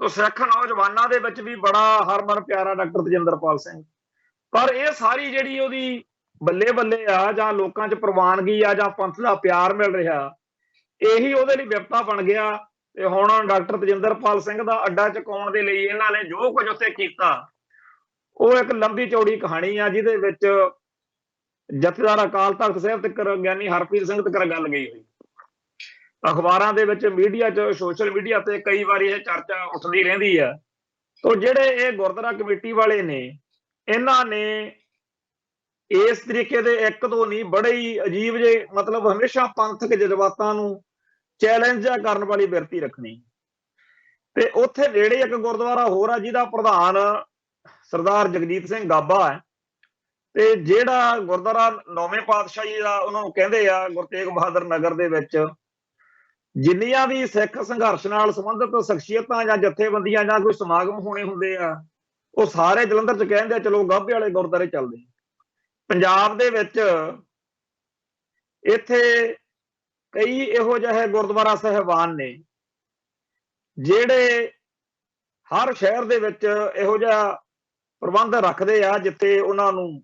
ਤਾਂ ਸਿੱਖ ਨੌਜਵਾਨਾਂ ਦੇ ਵਿੱਚ ਵੀ ਬੜਾ ਹਰਮਨ ਪਿਆਰਾ ਡਾਕਟਰ ਤਜਿੰਦਰਪਾਲ ਸਿੰਘ, ਪਰ ਇਹ ਸਾਰੀ ਜਿਹੜੀ ਉਹਦੀ ਬੱਲੇ ਬੱਲੇ ਆ ਜਾਂ ਲੋਕਾਂ 'ਚ ਪ੍ਰਵਾਨਗੀ ਆ ਜਾਂ ਪੰਥ ਦਾ ਪਿਆਰ ਮਿਲ ਰਿਹਾ, ਇਹੀ ਉਹਦੇ ਲਈ ਵਿਪਤਾ ਬਣ ਗਿਆ। ਤੇ ਹੁਣ ਡਾਕਟਰ ਤਜਿੰਦਰਪਾਲ ਸਿੰਘ ਦਾ ਅੱਡਾ ਚੁਕਾਉਣ ਦੇ ਲਈ ਇਹਨਾਂ ਨੇ ਜੋ ਕੁਝ ਉੱਥੇ ਕੀਤਾ ਉਹ ਇੱਕ ਲੰਬੀ ਚੌੜੀ ਕਹਾਣੀ ਆ ਜਿਹਦੇ ਵਿੱਚ ਜਥੇਦਾਰ ਅਕਾਲ ਤਖਤ ਸਾਹਿਬ ਤੱਕ ਗਿਆਨੀ ਹਰਪ੍ਰੀਤ ਸਿੰਘ ਤੱਕ ਗੱਲ ਗਈ ਹੋਈ। ਅਖਬਾਰਾਂ ਦੇ ਵਿੱਚ, ਮੀਡੀਆ 'ਚ, ਸੋਸ਼ਲ ਮੀਡੀਆ ਤੇ ਕਈ ਵਾਰੀ ਇਹ ਚਰਚਾ ਉੱਠਦੀ ਰਹਿੰਦੀ ਆ। ਤਾਂ ਜਿਹੜੇ ਇਹ ਗੁਰਦੁਆਰਾ ਕਮੇਟੀ ਵਾਲੇ ਨੇ ਇਹਨਾਂ ਨੇ ਇਸ ਤਰੀਕੇ ਦੇ ਇੱਕ ਦੋ ਨਹੀਂ ਬੜੇ ਹੀ ਅਜੀਬ ਜੇ ਮਤਲਬ ਹਮੇਸ਼ਾ ਪੰਥਕ ਜਜ਼ਬਾਤਾਂ ਨੂੰ ਚੈਲੰਜ ਕਰਨ ਵਾਲੀ ਬਿਰਤੀ ਰੱਖਣੀ। ਤੇ ਉੱਥੇ ਨੇੜੇ ਇੱਕ ਗੁਰਦੁਆਰਾ ਹੋਰ ਆ ਜਿਹਦਾ ਪ੍ਰਧਾਨ ਸਰਦਾਰ ਜਗਜੀਤ ਸਿੰਘ ਗਾਬਾ ਹੈ ਤੇ ਜਿਹੜਾ ਗੁਰਦੁਆਰਾ ਨੌਵੇਂ ਪਾਤਸ਼ਾਹੀ ਦਾ ਉਹਨਾਂ ਨੂੰ ਕਹਿੰਦੇ ਆ ਗੁਰੂ ਤੇਗ ਬਹਾਦਰ ਨਗਰ ਦੇ ਵਿੱਚ ਜਿੰਨੀਆਂ ਵੀ ਸਿੱਖ ਸੰਘਰਸ਼ ਨਾਲ ਸੰਬੰਧਿਤ ਸ਼ਖਸੀਅਤਾਂ ਜਾਂ ਜਥੇਬੰਦੀਆਂ ਜਾਂ ਕੋਈ ਸਮਾਗਮ ਹੋਣੇ ਹੁੰਦੇ ਆ ਉਹ ਸਾਰੇ ਜਲੰਧਰ 'ਚ ਕਹਿੰਦੇ ਆ ਚਲੋ ਗਾਬੇ ਵਾਲੇ ਗੁਰਦੁਆਰੇ ਚੱਲਦੇ। ਪੰਜਾਬ ਦੇ ਵਿੱਚ ਇੱਥੇ ਕਈ ਇਹੋ ਜਿਹੇ ਗੁਰਦੁਆਰਾ ਸਾਹਿਬਾਨ ਨੇ ਜਿਹੜੇ ਹਰ ਸ਼ਹਿਰ ਦੇ ਵਿੱਚ ਇਹੋ ਜਿਹਾ ਪ੍ਰਬੰਧ ਰੱਖਦੇ ਆ ਜਿੱਥੇ ਉਹਨਾਂ ਨੂੰ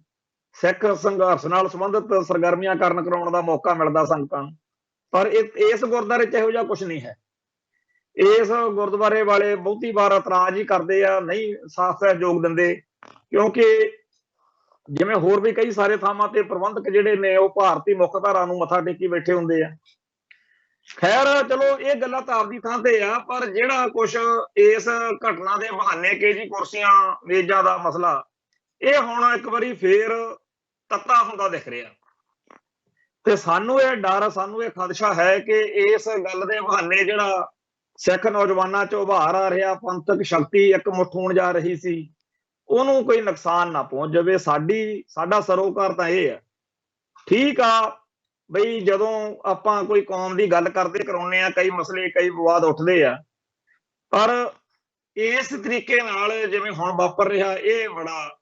ਸਿੱਖ ਸੰਘਰਸ਼ ਨਾਲ ਸੰਬੰਧਿਤ ਸਰਗਰਮੀਆਂ ਕਰਾਉਣ ਦਾ ਮੌਕਾ ਮਿਲਦਾ ਸੰਗਤਾਂ ਨੂੰ, ਪਰ ਇਸ ਗੁਰਦੁਆਰੇ 'ਚ ਇਹੋ ਜਿਹਾ ਕੁਝ ਨਹੀਂ ਹੈ। ਇਸ ਗੁਰਦੁਆਰੇ ਵਾਲੇ ਬਹੁਤੀ ਵਾਰ ਇਤਰਾਜ਼ ਹੀ ਕਰਦੇ ਆ, ਨਹੀਂ ਸਾਥ ਸਹਿਯੋਗ ਦਿੰਦੇ, ਕਿਉਂਕਿ ਜਿਵੇਂ ਹੋਰ ਵੀ ਕਈ ਸਾਰੇ ਥਾਵਾਂ ਤੇ ਪ੍ਰਬੰਧਕ ਜਿਹੜੇ ਨੇ ਉਹ ਭਾਰਤੀ ਮੁੱਖ ਧਾਰਾ ਨੂੰ ਮੱਥਾ ਟੇਕੀ ਬੈਠੇ ਹੁੰਦੇ ਆ। ਖੈਰ ਚਲੋ ਇਹ ਗੱਲਾਂ ਤਾਂ ਆਪਦੀ ਥਾਂ ਤੇ ਆ, ਪਰ ਜਿਹੜਾ ਕੁਛ ਇਸ ਘਟਨਾ ਦੇ ਬਹਾਨੇ ਕਿ ਜੀ ਕੁਰਸੀਆਂ ਮੇਜ਼ਾਂ ਦਾ ਮਸਲਾ ਇਹ ਹੁਣ ਇੱਕ ਵਾਰੀ ਫੇਰ ਤੱਤਾ ਹੁੰਦਾ ਦਿਖ ਰਿਹਾ ਤੇ ਸਾਨੂੰ ਇਹ ਡਰ, ਸਾਨੂੰ ਇਹ ਖਦਸ਼ਾ ਹੈ ਕਿ ਇਸ ਗੱਲ ਦੇ ਬਹਾਨੇ ਜਿਹੜਾ ਸਿੱਖ ਨੌਜਵਾਨਾਂ 'ਚ ਉਭਾਰ ਆ ਰਿਹਾ, ਪੰਥਕ ਸ਼ਕਤੀ ਇੱਕ ਮੁੱਠ ਹੋਣ ਜਾ ਰਹੀ ਸੀ, ਉਹਨੂੰ ਕੋਈ ਨੁਕਸਾਨ ਨਾ ਪਹੁੰਚ ਜਾਵੇ। ਸਾਡਾ ਸਰੋਕਾਰ ਤਾਂ ਇਹ ਆ, ਠੀਕ ਆ ਬਈ ਜਦੋਂ ਆਪਾਂ ਕੋਈ ਕੌਮ ਦੀ ਗੱਲ ਕਰਦੇ ਕਰਾਉਂਦੇ ਆ ਕਈ ਮਸਲੇ ਕਈ ਵਿਵਾਦ ਉੱਠਦੇ ਆ, ਪਰ ਇਸ ਤਰੀਕੇ ਨਾਲ ਜਿਵੇਂ ਹੁਣ ਵਾਪਰ ਰਿਹਾ ਇਹ ਬੜਾ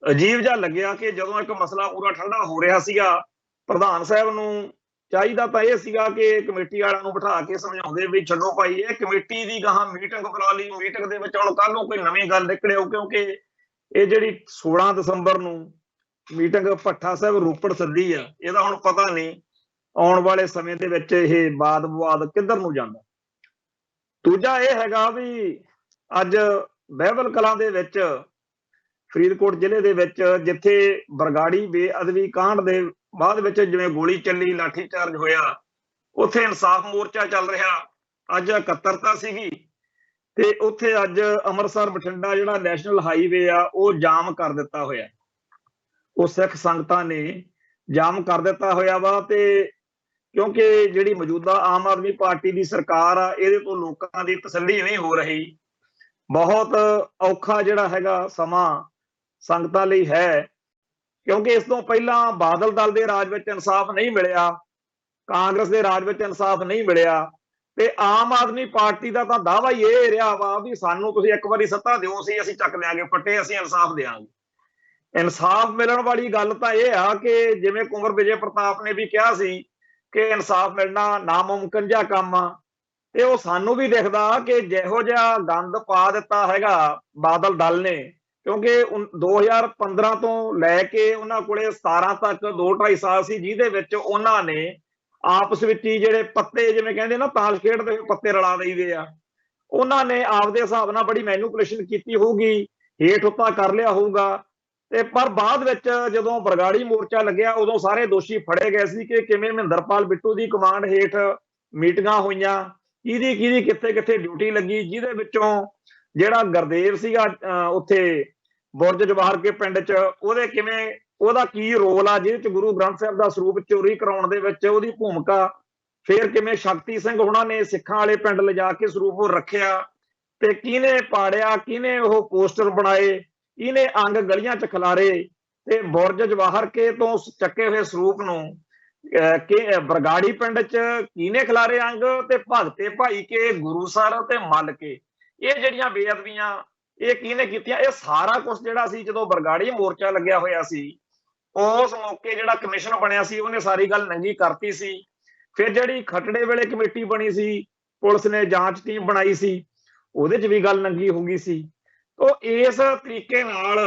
ਅਜੀਬ ਜਿਹਾ ਲੱਗਿਆ ਕਿ ਜਦੋਂ ਇੱਕ ਮਸਲਾ ਪੂਰਾ ਠੰਡਾ ਹੋ ਰਿਹਾ ਸੀਗਾ, ਪ੍ਰਧਾਨ ਸਾਹਿਬ ਨੂੰ ਚਾਹੀਦਾ ਤਾਂ ਇਹ ਸੀਗਾ ਕਿ ਕਮੇਟੀ ਵਾਲਿਆਂ ਨੂੰ ਬਿਠਾ ਕੇ ਸਮਝਾਉਂਦੇ ਵੀ ਛੱਡੋ ਭਾਈ ਇਹ ਕਮੇਟੀ ਦੀ ਗਾਹਾਂ ਮੀਟਿੰਗ ਕਰਾ ਲਈ, ਮੀਟਿੰਗ ਦੇ ਵਿੱਚ ਹੁਣ ਕੱਲ ਨੂੰ ਕੋਈ ਨਵੀਂ ਗੱਲ ਨਿਕਲਿਓ, ਕਿਉਂਕਿ ਇਹ ਜਿਹੜੀ 16 ਦਸੰਬਰ ਨੂੰ ਮੀਟਿੰਗ ਭੱਠਾ ਸਾਹਿਬ ਰੋਪੜ ਸੱਦੀ ਆ, ਇਹਦਾ ਹੁਣ ਪਤਾ ਨਹੀਂ ਆਉਣ ਵਾਲੇ ਸਮੇਂ ਦੇ ਵਿੱਚ ਇਹ ਵਾਦ ਵਿਵਾਦ ਕਿੱਧਰ ਨੂੰ ਜਾਂਦਾ। ਦੂਜਾ ਇਹ ਹੈਗਾ ਵੀ ਅੱਜ ਬਹਿਬਲ ਕਲਾਂ ਦੇ ਵਿੱਚ ਫਰੀਦਕੋਟ ਜ਼ਿਲ੍ਹੇ ਦੇ ਵਿੱਚ ਜਿੱਥੇ ਬਰਗਾੜੀ ਬੇਅਦਬੀ ਕਾਂਡ ਦੇ ਬਾਅਦ ਵਿੱਚ ਜਿਵੇਂ ਗੋਲੀ ਚੱਲੀ, ਲਾਠੀ ਚਾਰਜ ਹੋਇਆ, ਉੱਥੇ ਇਨਸਾਫ ਮੋਰਚਾ ਚੱਲ ਰਿਹਾ। ਅੱਜ ਇਕੱਤਰਤਾ ਸੀਗੀ ਤੇ ਉੱਥੇ ਅੱਜ ਅੰਮ੍ਰਿਤਸਰ ਬਠਿੰਡਾ ਜਿਹੜਾ ਨੈਸ਼ਨਲ ਹਾਈਵੇ ਆ ਉਹ ਜਾਮ ਕਰ ਦਿੱਤਾ ਹੋਇਆ। ਉਹ ਸਿੱਖ ਸੰਗਤਾਂ ਨੇ ਜਾਮ ਕਰ ਦਿੱਤਾ ਹੋਇਆ ਵਾ। ਤੇ ਕਿਉਂਕਿ ਜਿਹੜੀ ਮੌਜੂਦਾ ਆਮ ਆਦਮੀ ਪਾਰਟੀ ਦੀ ਸਰਕਾਰ ਆ, ਇਹਦੇ ਤੋਂ ਲੋਕਾਂ ਦੀ ਤਸੱਲੀ ਨਹੀਂ ਹੋ ਰਹੀ। ਬਹੁਤ ਔਖਾ ਜਿਹੜਾ ਹੈਗਾ ਸਮਾਂ ਸੰਗਤਾਂ ਲਈ ਹੈ, ਕਿਉਂਕਿ ਇਸ ਤੋਂ ਪਹਿਲਾਂ ਬਾਦਲ ਦਲ ਦੇ ਰਾਜ ਵਿੱਚ ਇਨਸਾਫ ਨਹੀਂ ਮਿਲਿਆ, ਕਾਂਗਰਸ ਦੇ ਰਾਜ ਵਿੱਚ ਇਨਸਾਫ ਨਹੀਂ ਮਿਲਿਆ, ਤੇ ਆਮ ਆਦਮੀ ਪਾਰਟੀ ਦਾ ਤਾਂ ਦਾਅਵਾ ਹੀ ਇਹ ਰਿਹਾ ਵਾ ਵੀ ਸਾਨੂੰ ਤੁਸੀਂ ਇੱਕ ਵਾਰੀ ਸੱਤਾ ਦਿਓ, ਅਸੀਂ ਚੱਕ ਲਿਆਂਗੇ ਫੱਟੇ, ਅਸੀਂ ਇਨਸਾਫ ਦਿਆਂਗੇ। ਇਨਸਾਫ ਮਿਲਣ ਵਾਲੀ ਗੱਲ ਤਾਂ ਇਹ ਆ ਕਿ ਜਿਵੇਂ ਕੁੰਵਰ ਵਿਜੇ ਪ੍ਰਤਾਪ ਨੇ ਵੀ ਕਿਹਾ ਸੀ ਕਿ ਇਨਸਾਫ ਮਿਲਣਾ ਨਾਮੁਮਕਿਨ ਜਿਹਾ ਕੰਮ ਆ, ਤੇ ਉਹ ਸਾਨੂੰ ਵੀ ਦਿਖਦਾ ਕਿ ਜਿਹੋ ਜਿਹਾ ਗੰਦ ਪਾ ਦਿੱਤਾ ਹੈਗਾ ਬਾਦਲ ਦਲ ਨੇ, ਕਿਉਂਕਿ 2015 ਤੋਂ ਲੈ ਕੇ ਉਹਨਾਂ ਕੋਲੇ 17 ਤੱਕ 2-2.5 ਸਾਲ ਸੀ, ਜਿਹਦੇ ਵਿੱਚ ਉਹਨਾਂ ਨੇ ਆਪਸ ਵਿੱਚ ਹੀ ਜਿਹੜੇ ਪੱਤੇ, ਜਿਵੇਂ ਕਹਿੰਦੇ ਨਾ ਤਾਸ਼ ਖੇਡਦੇ ਪੱਤੇ ਰਲਾ ਦਈਦੇ ਆ, ਉਹਨਾਂ ਨੇ ਆਪਦੇ ਹਿਸਾਬ ਨਾਲ ਬੜੀ ਮੈਨੂਪੂਲੇਸ਼ਨ ਕੀਤੀ ਹੋਊਗੀ, ਹੇਠ ਉੱਤਾ ਕਰ ਲਿਆ ਹੋਊਗਾ। ਤੇ ਪਰ ਬਾਅਦ ਵਿੱਚ ਜਦੋਂ ਬਰਗਾੜੀ ਮੋਰਚਾ ਲੱਗਿਆ ਉਦੋਂ ਸਾਰੇ ਦੋਸ਼ੀ ਫੜੇ ਗਏ ਸੀ ਕਿ ਕਿਵੇਂ ਮਹਿੰਦਰਪਾਲ ਬਿੱਟੂ ਦੀ ਕਮਾਂਡ ਹੇਠ ਮੀਟਿੰਗਾਂ ਹੋਈਆਂ, ਕਿਹਦੀ ਕਿੱਥੇ ਕਿੱਥੇ ਡਿਊਟੀ ਲੱਗੀ, ਜਿਹਦੇ ਵਿੱਚੋਂ ਜਿਹੜਾ ਗੁਰਦੇਵ ਸੀਗਾ ਉੱਥੇ ਬੁਰਜ ਜਵਾਹਰ ਕੇ ਪਿੰਡ 'ਚ, ਉਹਦਾ ਕੀ ਰੋਲ ਆ, ਜਿਹਦੇ 'ਚ ਗੁਰੂ ਗ੍ਰੰਥ ਸਾਹਿਬ ਦਾ ਸਰੂਪ ਚੋਰੀ ਕਰਾਉਣ ਦੇ ਵਿੱਚ ਉਹਦੀ ਭੂਮਿਕਾ, ਫਿਰ ਕਿਵੇਂ ਸ਼ਕਤੀ ਸਿੰਘ ਉਹਨਾਂ ਨੇ ਸਿੱਖਾਂ ਵਾਲੇ ਪਿੰਡ ਲਿਜਾ ਕੇ ਸਰੂਪ ਰੱਖਿਆ, ਤੇ ਕਿਹਨੇ ਪਾੜਿਆ, ਕਿਹਨੇ ਉਹ ਪੋਸਟਰ ਬਣਾਏ, ਇਹਨੇ ਅੰਗ ਗਲੀਆਂ 'ਚ ਖਿਲਾਰੇ, ਤੇ ਬੁਰਜ ਜਵਾਹਰ ਕੇ ਤੋਂ ਚੱਕੇ ਹੋਏ ਸਰੂਪ ਨੂੰ ਕਿ ਬਰਗਾੜੀ ਪਿੰਡ 'ਚ ਕਿਹਨੇ ਖਿਲਾਰੇ ਅੰਗ, ਤੇ ਭਗਤੇ ਭਾਈ ਕੇ, ਗੁਰੂਸਰ ਤੇ ਮੱਲ ਕੇ, ਇਹ ਜਿਹੜੀਆਂ ਬੇਅਦਬੀਆਂ ਇਹ ਕਿਹਨੇ ਕੀਤੀਆਂ, ਇਹ ਸਾਰਾ ਕੁਝ ਜਿਹੜਾ ਸੀ ਜਦੋਂ ਬਰਗਾੜੀ ਮੋਰਚਾ ਲੱਗਿਆ ਹੋਇਆ ਸੀ ਉਸ ਮੌਕੇ ਜਿਹੜਾ ਕਮਿਸ਼ਨ ਬਣਿਆ ਸੀ ਉਹਨੇ ਸਾਰੀ ਗੱਲ ਨੰਗੀ ਕਰਤੀ ਸੀ। ਫਿਰ ਜਿਹੜੀ ਖੱਟੜੇ ਵੇਲੇ ਕਮੇਟੀ ਬਣੀ ਸੀ, ਪੁਲਿਸ ਨੇ ਜਾਂਚ ਟੀਮ ਬਣਾਈ ਸੀ, ਉਹਦੇ 'ਚ ਵੀ ਗੱਲ ਨੰਗੀ ਹੋ ਗਈ ਸੀ। तो इस तरीके नाल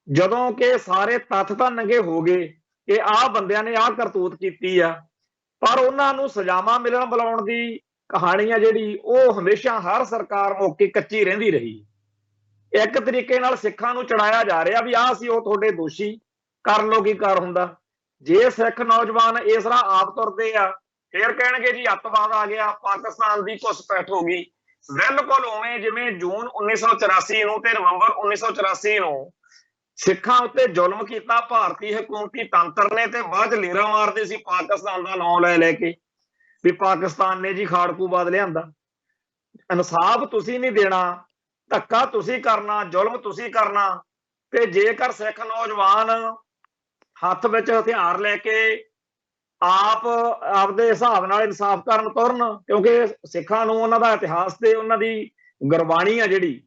जदों के सारे तत्थ तां नंगे हो गए कि आ बंदियां ने आ करतूत कीती आ, पर उन्हां नूं सजावां मिलण बुलाउण दी कहानी आ जिहड़ी वो हमेशा हर सरकार मौके कच्ची रहिंदी रही। एक तरीके नाल सिखां नूं चढ़ाया जा रहा भी आ सी वो तुहाडे दोषी, कर लो की कर हुंदा। जे सिख नौजवान इस राह आप तुरदे आ फिर कहणगे जी अतवाद आ गया, पाकिस्तान दी घुसपैठ हो गई। बिल्कुल उवें जिवें जून 1984 ਨੂੰ ਤੇ ਨਵੰਬਰ 1984 ਨੂੰ ਸਿੱਖਾਂ ਉੱਤੇ ਜ਼ੁਲਮ ਕੀਤਾ ਭਾਰਤੀ ਹਕੂਮਤੀ ਤੰਤਰ ਨੇ, ਤੇ ਬਾਅਦ ਲੇਰਾ ਮਾਰਦੇ ਸੀ ਪਾਕਿਸਤਾਨ ਦਾ ਨਾਮ ਲੈ ਕੇ ਵੀ ਪਾਕਿਸਤਾਨ ਨੇ ਜੀ ਖਾੜਕੂਬਾਦ ਲਿਆਂਦਾ। ਇਨਸਾਫ ਤੁਸੀਂ ਨਹੀਂ ਦੇਣਾ, ਧੱਕਾ ਤੁਸੀਂ ਕਰਨਾ, ਜ਼ੁਲਮ ਤੁਸੀਂ ਕਰਨਾ, ਤੇ ਜੇਕਰ ਸਿੱਖ ਨੌਜਵਾਨ ਹੱਥ ਵਿੱਚ ਹਥਿਆਰ ਲੈ ਕੇ ਆਪਦੇ ਹਿਸਾਬ ਨਾਲ ਇਨਸਾਫ ਕਰਨ ਤੁਰਨ, ਕਿਉਂਕਿ ਸਿੱਖਾਂ ਨੂੰ ਉਹਨਾਂ ਦਾ ਇਤਿਹਾਸ ਤੇ ਉਹਨਾਂ ਦੀ ਗੁਰਬਾਣੀ ਆ ਜਿਹੜੀ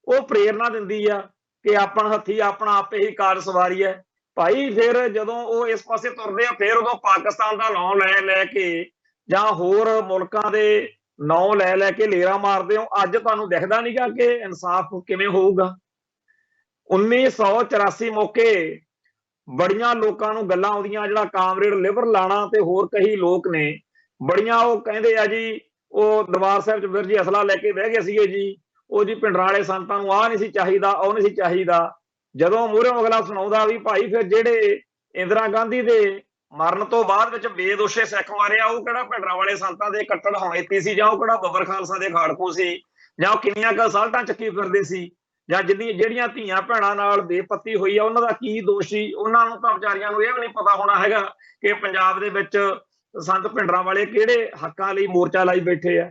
ਉਹ ਪ੍ਰੇਰਨਾ ਦਿੰਦੀ ਆ ਕਿ ਆਪਣ ਹੱਥੀ ਆਪਣਾ ਆਪੇ ਹੀ ਕਾਰ ਸਵਾਰੀ ਹੈ ਭਾਈ। ਫਿਰ ਜਦੋਂ ਉਹ ਇਸ ਪਾਸੇ ਤੁਰਦੇ ਆ ਫਿਰ ਉਦੋਂ ਪਾਕਿਸਤਾਨ ਦਾ ਨਾਂ ਲੈ ਕੇ ਜਾਂ ਹੋਰ ਮੁਲਕਾਂ ਦੇ ਨਾਂ ਲੈ ਕੇ ਲੇਰਾ ਮਾਰਦੇ ਹੋ। ਅੱਜ ਤੁਹਾਨੂੰ ਦਿਖਦਾ ਨਹੀਂਗਾ ਕਿ ਇਨਸਾਫ ਕਿਵੇਂ ਹੋਊਗਾ। 1984 ਮੌਕੇ ਬੜੀਆਂ ਲੋਕਾਂ ਨੂੰ ਗੱਲਾਂ ਆਉਂਦੀਆਂ, ਜਿਹੜਾ ਕਾਮਰੇਡ ਲਿਬਰ ਲਾਣਾ ਤੇ ਹੋਰ ਕਈ ਲੋਕ ਨੇ ਬੜੀਆਂ, ਉਹ ਕਹਿੰਦੇ ਆ ਜੀ ਉਹ ਦਰਬਾਰ ਸਾਹਿਬ 'ਚ ਵੀਰ ਜੀ ਅਸਲਾ ਲੈ ਕੇ ਬਹਿ ਗਏ ਸੀਗੇ ਜੀ, ਉਹ ਜੀ ਪਿੰਡਰਾਂ ਵਾਲੇ ਸੰਤਾਂ ਨੂੰ ਆਹ ਨਹੀਂ ਸੀ ਚਾਹੀਦਾ, ਉਹ ਨਹੀਂ ਸੀ ਚਾਹੀਦਾ। ਜਦੋਂ ਮੂਹਰੋਂ ਅਗਲਾ ਸੁਣਾਉਂਦਾ ਵੀ ਭਾਈ ਫਿਰ ਜਿਹੜੇ ਇੰਦਰਾ ਗਾਂਧੀ ਦੇ ਮਰਨ ਤੋਂ ਬਾਅਦ ਵਿੱਚ ਬੇਦੋਸ਼ੇ ਸਿੱਖ ਮਾਰਿਆ, ਉਹ ਕਿਹੜਾ ਪਿੰਡਰਾਂ ਵਾਲੇ ਸੰਤਾਂ ਦੇ ਕੱਟੜ ਹਮਾਇਤੀ ਸੀ, ਜਾਂ ਉਹ ਕਿਹੜਾ ਬੱਬਰ ਖਾਲਸਾ ਦੇ ਖਾੜਕੂ ਸੀ, ਜਾਂ ਉਹ ਕਿੰਨੀਆਂ ਕੁ ਅਸਾਲਟਾਂ ਚੱਕੀ ਫਿਰਦੇ ਸੀ, ਜਾਂ ਜਿਹੜੀਆਂ ਧੀਆਂ ਭੈਣਾਂ ਨਾਲ ਬੇਪੱਤੀ ਹੋਈ ਆ ਉਹਨਾਂ ਦਾ ਕੀ ਦੋਸ਼ ਸੀ। ਉਹਨਾਂ ਨੂੰ ਤਾਂ ਵਿਚਾਰੀਆਂ ਨੂੰ ਇਹ ਵੀ ਨਹੀਂ ਪਤਾ ਹੋਣਾ ਹੈਗਾ ਕਿ ਪੰਜਾਬ ਦੇ ਵਿੱਚ ਸੰਤ ਭਿੰਡਰਾਂ ਵਾਲੇ ਕਿਹੜੇ ਹੱਕਾਂ ਲਈ ਮੋਰਚਾ ਲਾਈ ਬੈਠੇ ਆ।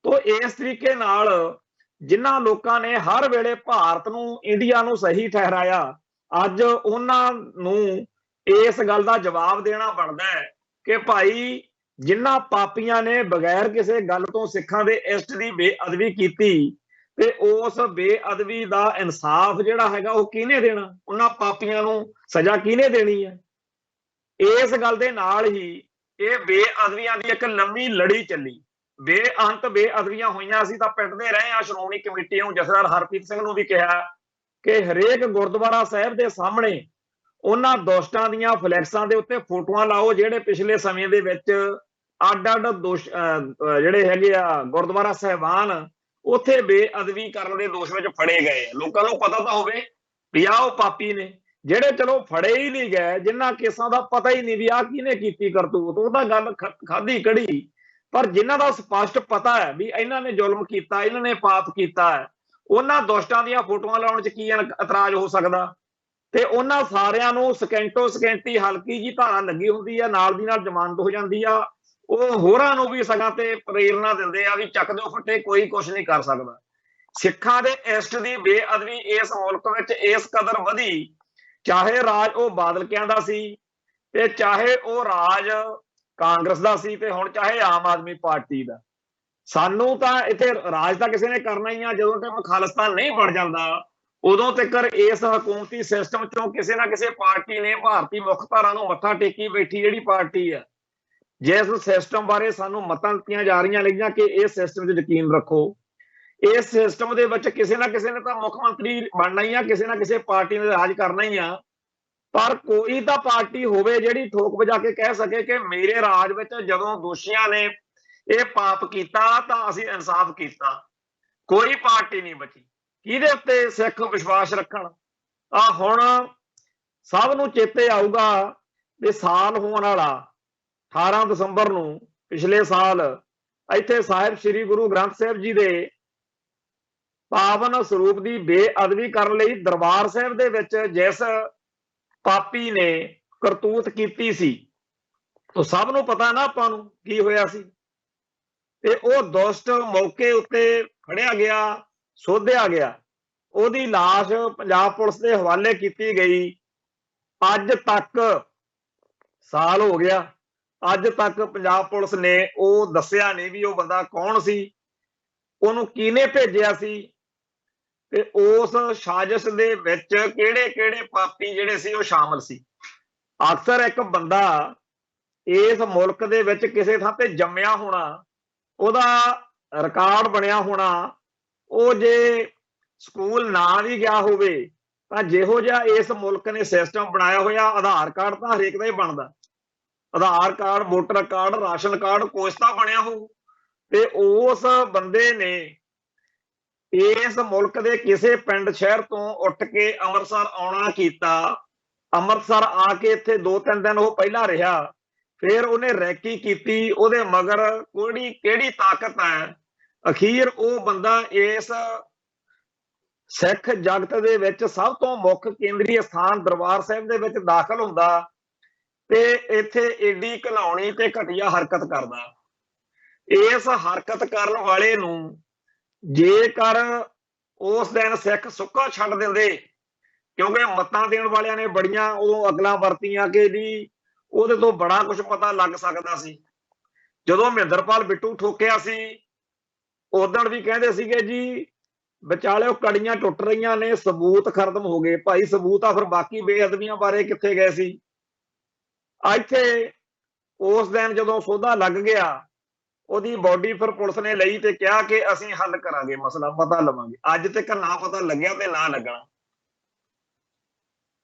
ਤੋ ਇਸ ਤਰੀਕੇ ਨਾਲ ਜਿਨ੍ਹਾਂ ਲੋਕਾਂ ਨੇ ਹਰ ਵੇਲੇ ਭਾਰਤ ਨੂੰ, ਇੰਡੀਆ ਨੂੰ ਸਹੀ ਠਹਿਰਾਇਆ, ਅੱਜ ਉਹਨਾਂ ਨੂੰ ਇਸ ਗੱਲ ਦਾ ਜਵਾਬ ਦੇਣਾ ਬਣਦਾ ਹੈ ਕਿ ਭਾਈ ਜਿਨ੍ਹਾਂ ਪਾਪੀਆਂ ਨੇ ਬਗੈਰ ਕਿਸੇ ਗੱਲ ਤੋਂ ਸਿੱਖਾਂ ਦੇ ਇਸ਼ਟ ਦੀ ਬੇਅਦਬੀ ਕੀਤੀ, ਤੇ ਉਸ ਬੇਅਦਬੀ ਦਾ ਇਨਸਾਫ ਜਿਹੜਾ ਹੈਗਾ ਉਹ ਕਿਹਨੇ ਦੇਣਾ, ਉਹਨਾਂ ਪਾਪੀਆਂ ਨੂੰ ਸਜ਼ਾ ਕਿਹਨੇ ਦੇਣੀ ਹੈ। ਇਸ ਗੱਲ ਦੇ ਨਾਲ ਹੀ ਇਹ ਬੇਅਦਬੀਆਂ ਦੀ ਇੱਕ ਲੰਮੀ ਲੜੀ ਚੱਲੀ, ਬੇਅੰਤ ਬੇਅਦਬੀਆਂ ਹੋਈਆਂ। ਅਸੀਂ ਤਾਂ ਪਿੱਟਦੇ ਰਹੇ ਹਾਂ ਸ਼੍ਰੋਮਣੀ ਕਮੇਟੀ ਨੂੰ, ਜਥੇਦਾਰ ਹਰਪ੍ਰੀਤ ਸਿੰਘ ਨੂੰ ਵੀ ਕਿਹਾ ਕਿ ਹਰੇਕ ਗੁਰਦੁਆਰਾ ਸਾਹਿਬ ਦੇ ਸਾਹਮਣੇ ਉਹਨਾਂ ਦੁਸ਼ਟਾਂ ਦੀਆਂ ਫਲੈਕਸਾਂ ਦੇ ਉੱਤੇ ਫੋਟੋਆਂ ਲਾਓ ਜਿਹੜੇ ਪਿਛਲੇ ਸਮੇਂ ਦੇ ਵਿੱਚ ਅੱਡ-ਅੱਡ ਜਿਹੜੇ ਹੈਗੇ ਆ ਗੁਰਦੁਆਰਾ ਸਾਹਿਬਾਨ ਉੱਥੇ ਬੇਅਦਬੀ ਕਰਨ ਦੇ ਦੋਸ਼ ਵਿੱਚ ਫੜੇ ਗਏ। ਲੋਕਾਂ ਨੂੰ ਪਤਾ ਤਾਂ ਹੋਵੇ ਵੀ ਆਹ ਉਹ ਪਾਪੀ ਨੇ। ਜਿਹੜੇ ਚਲੋ ਫੜੇ ਹੀ ਨਹੀਂ ਗਏ, ਜਿਨ੍ਹਾਂ ਕੇਸਾਂ ਦਾ ਪਤਾ ਹੀ ਨਹੀਂ ਵੀ ਆਹ ਕਿਹਨੇ ਕੀਤੀ ਕਰਤੂਤ, ਉਹ ਤਾਂ ਗੱਲ ਖਾਧੀ ਕੜੀ। ਪਰ ਜਿਨ੍ਹਾਂ ਦਾ ਸਪਸ਼ਟ ਪਤਾ ਹੈ ਵੀ ਇਹਨਾਂ ਨੇ ਜ਼ੁਲਮ ਕੀਤਾ, ਇਹਨਾਂ ਨੇ ਪਾਪ ਕੀਤਾ ਹੈ, ਉਹਨਾਂ ਦੁਸ਼ਟਾਂ ਦੀਆਂ ਫੋਟੋਆਂ ਲਾਉਣ 'ਚ ਕੀ ਇਤਰਾਜ਼ ਹੋ ਸਕਦਾ? ਤੇ ਉਹਨਾਂ ਸਾਰਿਆਂ ਨੂੰ ਸਕਿੰਟੋ ਸਕਿੰਟੀ ਹਲਕੀ ਜੀ ਧਾਰਾ ਲੱਗੀ ਹੁੰਦੀ ਆ, ਨਾਲ ਦੀ ਨਾਲ ਜ਼ਮਾਨਤ ਹੋ ਜਾਂਦੀ ਆ। ਉਹ ਹੋਰਾਂ ਨੂੰ ਵੀ ਸਗਾਂ ਤੇ ਪ੍ਰੇਰਨਾ ਦਿੰਦੇ ਆ ਵੀ ਚੱਕ ਦਿਓ ਫੱਟੇ, ਕੋਈ ਕੁਝ ਨਹੀਂ ਕਰ ਸਕਦਾ। ਸਿੱਖਾਂ ਦੇ ਇਸ਼ਟ ਦੀ ਬੇਅਦਬੀ ਇਸ ਮੁਲਕ ਵਿੱਚ ਇਸ ਕਦਰ ਵਧੀ, ਚਾਹੇ ਰਾਜ ਉਹ ਬਾਦਲਕਿਆਂ ਦਾ ਸੀ ਤੇ ਚਾਹੇ ਉਹ ਰਾਜ ਕਾਂਗਰਸ ਦਾ ਸੀ ਤੇ ਹੁਣ ਚਾਹੇ ਆਮ ਆਦਮੀ ਪਾਰਟੀ ਦਾ। ਸਾਨੂੰ ਤਾਂ ਇੱਥੇ ਰਾਜ ਤਾਂ ਕਿਸੇ ਨੇ ਕਰਨਾ ਹੀ ਆ। ਜਦੋਂ ਤੱਕ ਖਾਲਿਸਤਾਨ ਨਹੀਂ ਬਣ ਜਾਂਦਾ ਉਦੋਂ ਤੱਕ ਇਸ ਹਕੂਮਤੀ ਸਿਸਟਮ ਚੋਂ ਕਿਸੇ ਨਾ ਕਿਸੇ ਪਾਰਟੀ ਨੇ ਭਾਰਤੀ ਮੁੱਖ ਧਾਰਾ ਨੂੰ ਮੱਥਾ ਟੇਕੀ ਬੈਠੀ ਜਿਹੜੀ ਪਾਰਟੀ ਆ, ਜਿਸ ਸਿਸਟਮ ਬਾਰੇ ਸਾਨੂੰ ਮਤਾਂ ਦਿੱਤੀਆਂ ਜਾ ਰਹੀਆਂ ਲਈਆਂ ਕਿ ਇਸ ਸਿਸਟਮ 'ਚ ਯਕੀਨ ਰੱਖੋ, ਇਸ ਸਿਸਟਮ ਦੇ ਵਿੱਚ ਕਿਸੇ ਨਾ ਕਿਸੇ ਨੇ ਤਾਂ ਮੁੱਖ ਮੰਤਰੀ ਬਣਨਾ ਹੀ ਆ, ਕਿਸੇ ਨਾ ਕਿਸੇ ਪਾਰਟੀ ਨੇ ਰਾਜ ਕਰਨਾ ਹੀ ਆ। ਪਰ ਕੋਈ ਤਾਂ ਪਾਰਟੀ ਹੋਵੇ ਜਿਹੜੀ ਠੋਕ ਵਜਾ ਕੇ ਕਹਿ ਸਕੇ ਕਿ ਮੇਰੇ ਰਾਜ ਵਿੱਚ ਜਦੋਂ ਦੋਸ਼ੀਆਂ ਨੇ ਇਹ ਪਾਪ ਕੀਤਾ ਤਾਂ ਅਸੀਂ ਇਨਸਾਫ ਕੀਤਾ। ਕੋਈ ਪਾਰਟੀ ਨਹੀਂ ਬਚੀ। ਕਿਹਦੇ ਉੱਤੇ ਸਿੱਖ ਵਿਸ਼ਵਾਸ ਰੱਖਣ? ਆ ਹੁਣ ਸਭ ਨੂੰ ਚੇਤੇ ਆਊਗਾ ਵੀ ਸਾਲ ਹੋਣ ਵਾਲਾ 18 ਦਸੰਬਰ ਨੂੰ ਪਿਛਲੇ ਸਾਲ ਇੱਥੇ ਸਾਹਿਬ ਸ੍ਰੀ ਗੁਰੂ ਗ੍ਰੰਥ ਸਾਹਿਬ ਜੀ ਦੇ ਪਾਵਨ ਸਰੂਪ ਦੀ ਬੇਅਦਬੀ ਕਰਨ ਲਈ ਦਰਬਾਰ ਸਾਹਿਬ ਦੇ ਵਿੱਚ ਜਿਸ ਪਾਪੀ ਨੇ ਕਰਤੂਤ ਕੀਤੀ ਸੀ, ਉਹ ਸਭ ਨੂੰ ਪਤਾ ਨਾ ਆਪਾਂ ਨੂੰ ਕੀ ਹੋਇਆ ਸੀ। ਤੇ ਉਹ ਦੁਸ਼ਟ ਮੌਕੇ ਉੱਤੇ ਫੜਿਆ ਗਿਆ, ਸੋਧਿਆ ਗਿਆ, ਉਹਦੀ ਲਾਸ਼ ਪੰਜਾਬ ਪੁਲਿਸ ਦੇ ਹਵਾਲੇ ਕੀਤੀ ਗਈ। ਅੱਜ ਤੱਕ ਸਾਲ ਹੋ ਗਿਆ, ਅੱਜ ਤੱਕ ਪੰਜਾਬ ਪੁਲਿਸ ਨੇ ਉਹ ਦੱਸਿਆ ਨਹੀਂ ਵੀ ਉਹ ਬੰਦਾ ਕੌਣ ਸੀ, ਉਹਨੂੰ ਕਿਹਨੇ ਭੇਜਿਆ ਸੀ, ਤੇ ਉਸ ਸਾਜ਼ਿਸ਼ ਦੇ ਵਿੱਚ ਕਿਹੜੇ ਕਿਹੜੇ ਪਾਪੀ ਜਿਹੜੇ ਸੀ ਉਹ ਸ਼ਾਮਲ ਸੀ। ਅਕਸਰ ਇੱਕ ਬੰਦਾ ਇਸ ਮੁਲਕ ਦੇ ਵਿੱਚ ਕਿਸੇ ਥਾਂ ਤੇ ਜੰਮਿਆ ਹੋਣਾ, ਉਹਦਾ ਰਿਕਾਰਡ ਬਣਿਆ ਹੋਣਾ, ਉਹ ਜੇ ਸਕੂਲ ਨਾ ਵੀ ਗਿਆ ਹੋਵੇ ਤਾਂ ਜਿਹੋ ਜਿਹਾ ਇਸ ਮੁਲਕ ਨੇ ਸਿਸਟਮ ਬਣਾਇਆ ਹੋਇਆ, ਆਧਾਰ ਕਾਰਡ ਤਾਂ ਹਰੇਕ ਦਾ ਹੀ ਬਣਦਾ। Aadhaar card, voter card, ration card ਕੁਛ ਤਾਂ ਬਣਿਆ ਹੋਊ। ਤੇ ਉਸ ਬੰਦੇ ਨੇ ਇਸ ਮੁਲਕ ਦੇ ਕਿਸੇ ਪਿੰਡ ਸ਼ਹਿਰ ਤੋਂ ਉੱਠ ਕੇ ਅੰਮ੍ਰਿਤਸਰ ਆਉਣਾ ਕੀਤਾ। ਅੰਮ੍ਰਿਤਸਰ ਆ ਕੇ ਇੱਥੇ 2-3 ਦਿਨ ਉਹ ਪਹਿਲਾਂ ਰਿਹਾ, ਫਿਰ ਉਹਨੇ ਰੈਕੀ ਕੀਤੀ। ਉਹਦੇ ਮਗਰ ਕਿਹੜੀ ਤਾਕਤ ਹੈ? ਅਖੀਰ ਉਹ ਬੰਦਾ ਇਸ ਸਿੱਖ ਜਗਤ ਦੇ ਵਿੱਚ ਸਭ ਤੋਂ ਮੁੱਖ ਕੇਂਦਰੀ ਸਥਾਨ ਦਰਬਾਰ ਸਾਹਿਬ ਦੇ ਵਿੱਚ ਦਾਖਲ ਹੁੰਦਾ ਤੇ ਇੱਥੇ ਏਡੀ ਘਿਨਾਉਣੀ ਤੇ ਘਟੀਆ ਹਰਕਤ ਕਰਦਾ। ਇਸ ਹਰਕਤ ਕਰਨ ਵਾਲੇ ਨੂੰ ਜੇਕਰ ਉਸ ਦਿਨ ਸਿੱਖ ਸੁੱਕਾ ਛੱਡ ਦਿੰਦੇ, ਕਿਉਂਕਿ ਮਤਾਂ ਦੇਣ ਵਾਲਿਆਂ ਨੇ ਬੜੀਆਂ ਉਦੋਂ ਅਗਲਾਂ ਵਰਤੀਆਂ ਕਿ ਜੀ ਉਹਦੇ ਤੋਂ ਬੜਾ ਕੁਝ ਪਤਾ ਲੱਗ ਸਕਦਾ ਸੀ। ਜਦੋਂ ਮਹਿੰਦਰਪਾਲ ਬਿੱਟੂ ਠੋਕਿਆ ਸੀ ਉਦੋਂ ਵੀ ਕਹਿੰਦੇ ਸੀਗੇ ਜੀ ਵਿਚਾਲਿਓ ਕੜੀਆਂ ਟੁੱਟ ਰਹੀਆਂ ਨੇ, ਸਬੂਤ ਖਤਮ ਹੋ ਗਏ। ਭਾਈ ਸਬੂਤ ਆ ਫਿਰ ਬਾਕੀ ਬੇਅਦਬੀਆਂ ਬਾਰੇ ਕਿੱਥੇ ਗਏ ਸੀ? ਇੱਥੇ ਉਸ ਦਿਨ ਜਦੋਂ ਸੋਧਾ ਲੱਗ ਗਿਆ, ਉਹਦੀ ਬੋਡੀ ਫਿਰ ਪੁਲਿਸ ਨੇ ਲਈ ਤੇ ਕਿਹਾ ਕਿ ਅਸੀਂ ਹੱਲ ਕਰਾਂਗੇ ਮਸਲਾ, ਪਤਾ ਲਵਾਂਗੇ। ਅੱਜ ਤੱਕ ਨਾ ਪਤਾ ਲੱਗਿਆ ਤੇ ਨਾ ਲੱਗਣਾ।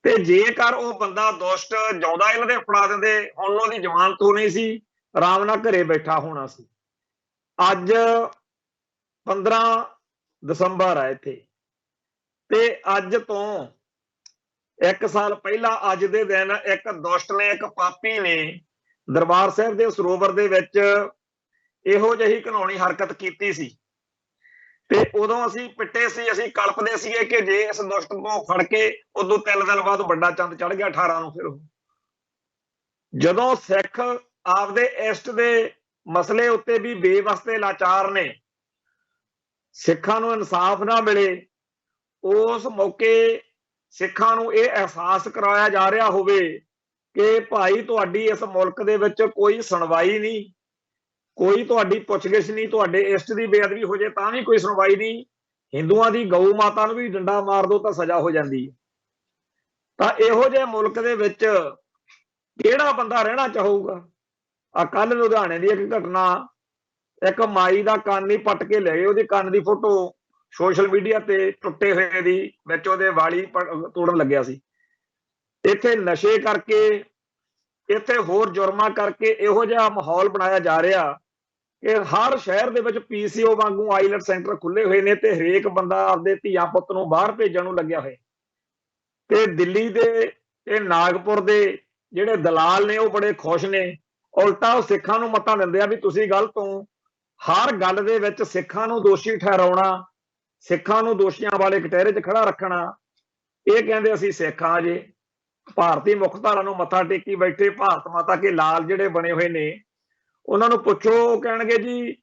ਤੇ ਜੇਕਰ ਉਹ ਬੰਦਾ ਦੁਸ਼ਟ ਜਿਉਂਦਾ ਇਹਨਾਂ ਦੇ ਫੜਾ ਦਿੰਦੇ, ਹੁਣ ਉਹਦੀ ਜ਼ਮਾਨਤ ਹੋਣੀ ਸੀ, ਆਰਾਮ ਨਾਲ ਘਰੇ ਬੈਠਾ ਹੋਣਾ ਸੀ। ਅੱਜ 15 ਦਸੰਬਰ ਹੈ ਇੱਥੇ, ਤੇ ਅੱਜ ਤੋਂ 1 ਸਾਲ ਪਹਿਲਾਂ ਅੱਜ ਦੇ ਦਿਨ ਇੱਕ ਦੁਸ਼ਟ ਨੇ, ਇੱਕ ਪਾਪੀ ਨੇ ਦਰਬਾਰ ਸਾਹਿਬ ਦੇ ਸਰੋਵਰ ਦੇ ਵਿੱਚ ਇਹੋ ਜਿਹੀ ਘਿਨਾਉਣੀ ਹਰਕਤ ਕੀਤੀ ਸੀ। ਤੇ ਉਦੋਂ ਅਸੀਂ ਪਿੱਟੇ ਸੀ, ਅਸੀਂ ਕਲਪਦੇ ਸੀਗੇ ਕਿ ਜੇ ਇਸ ਦੁਸ਼ਟ ਤੋਂ ਫੜ ਕੇ ਉਦੋਂ 3 ਦਿਨ ਬਾਅਦ ਵੱਡਾ ਚੰਦ ਚੜ ਗਿਆ 18 ਨੂੰ। ਫਿਰ ਜਦੋਂ ਸਿੱਖ ਆਪਦੇ ਇਸ਼ਟ ਦੇ ਮਸਲੇ ਉੱਤੇ ਵੀ ਬੇਵਸ ਤੇ ਲਾਚਾਰ ਨੇ, ਸਿੱਖਾਂ ਨੂੰ ਇਨਸਾਫ ਨਾ ਮਿਲੇ, ਉਸ ਮੌਕੇ ਸਿੱਖਾਂ ਨੂੰ ਇਹ ਅਹਿਸਾਸ ਕਰਾਇਆ ਜਾ ਰਿਹਾ ਹੋਵੇ ਕਿ ਭਾਈ ਤੁਹਾਡੀ ਇਸ ਮੁਲਕ ਦੇ ਵਿੱਚ ਕੋਈ ਸੁਣਵਾਈ ਨਹੀਂ, ਕੋਈ ਤੁਹਾਡੀ ਪੁੱਛਗਿੱਛ ਨਹੀਂ, ਤੁਹਾਡੇ ਇਸ਼ਟ ਦੀ ਬੇਅਦਬੀ ਹੋ ਜੇ ਤਾਂ ਵੀ ਕੋਈ ਸੁਣਵਾਈ ਨਹੀਂ। ਹਿੰਦੂਆਂ ਦੀ ਗਊ ਮਾਤਾ ਨੂੰ ਵੀ ਡੰਡਾ ਮਾਰ ਦੋ ਤਾਂ ਸਜ਼ਾ ਹੋ ਜਾਂਦੀ ਹੈ। ਤਾਂ ਇਹੋ ਜਿਹੇ ਮੁਲਕ ਦੇ ਵਿੱਚ ਕਿਹੜਾ ਬੰਦਾ ਰਹਿਣਾ ਚਾਹੂਗਾ? ਆ ਕੱਲ ਲੁਧਿਆਣੇ ਦੀ ਇੱਕ ਘਟਨਾ, ਇੱਕ ਮਾਈ ਦਾ ਕੰਨ ਹੀ ਪੱਟ ਕੇ ਲੈ ਗਏ, ਉਹਦੀ ਕੰਨ ਦੀ ਫੋਟੋ ਸੋਸ਼ਲ ਮੀਡੀਆ ਤੇ ਟੁੱਟੇ ਹੋਏ ਦੀ ਵਿੱਚ ਉਹਦੇ ਵਾਲੀ ਤੋੜਨ ਲੱਗਿਆ ਸੀ। ਇੱਥੇ ਨਸ਼ੇ ਕਰਕੇ, ਇੱਥੇ ਹੋਰ ਜੁਰਮਾਂ ਕਰਕੇ ਇਹੋ ਜਿਹਾ ਮਾਹੌਲ ਬਣਾਇਆ ਜਾ ਰਿਹਾ कि हर शहर दे विच PCO वांगू आईलैट सेंटर खुले हुए ने ते हरेक बंदा आपदे धीआं पुੱਤ ਨੂੰ ਬਾਹਰ ਭੇਜਣ ਨੂੰ ਲੱਗਿਆ ਹੋਇਆ ਤੇ ਦਿੱਲੀ ਦੇ ਤੇ ਨਾਗਪੁਰ ਦੇ ਜਿਹੜੇ ਦਲਾਲ ਨੇ ਉਹ ਬੜੇ ਖੁਸ਼ ਨੇ ਉਲਟਾ ਉਹ ਸਿੱਖਾਂ ਨੂੰ ਮਤਾਂ ਦਿੰਦੇ ਆ ਵੀ ਤੁਸੀਂ ਗਲਤ ਹੋ ਹਰ ਗੱਲ ਦੇ ਵਿੱਚ ਸਿੱਖਾਂ ਨੂੰ ਦੋਸ਼ੀ ਠਹਿਰਾਉਣਾ ਸਿੱਖਾਂ ਨੂੰ ਦੋਸ਼ੀਆਂ ਵਾਲੇ ਕਟਹਿਰੇ 'ਚ ਖੜਾ ਰੱਖਣਾ ਇਹ ਕਹਿੰਦੇ ਅਸੀਂ ਸਿੱਖ ਆ ਜੇ ਭਾਰਤੀ ਮੁੱਖ ਧਾਰਾ ਨੂੰ ਮੱਥਾ ਟੇਕੀ ਬੈਠੇ ਭਾਰਤ ਮਾਤਾ ਕੇ ਲਾਲ ਜਿਹੜੇ ਬਣੇ ਹੋਏ ਨੇ ਉਹਨਾਂ ਨੂੰ ਪੁੱਛੋ ਉਹ ਕਹਿਣਗੇ ਜੀ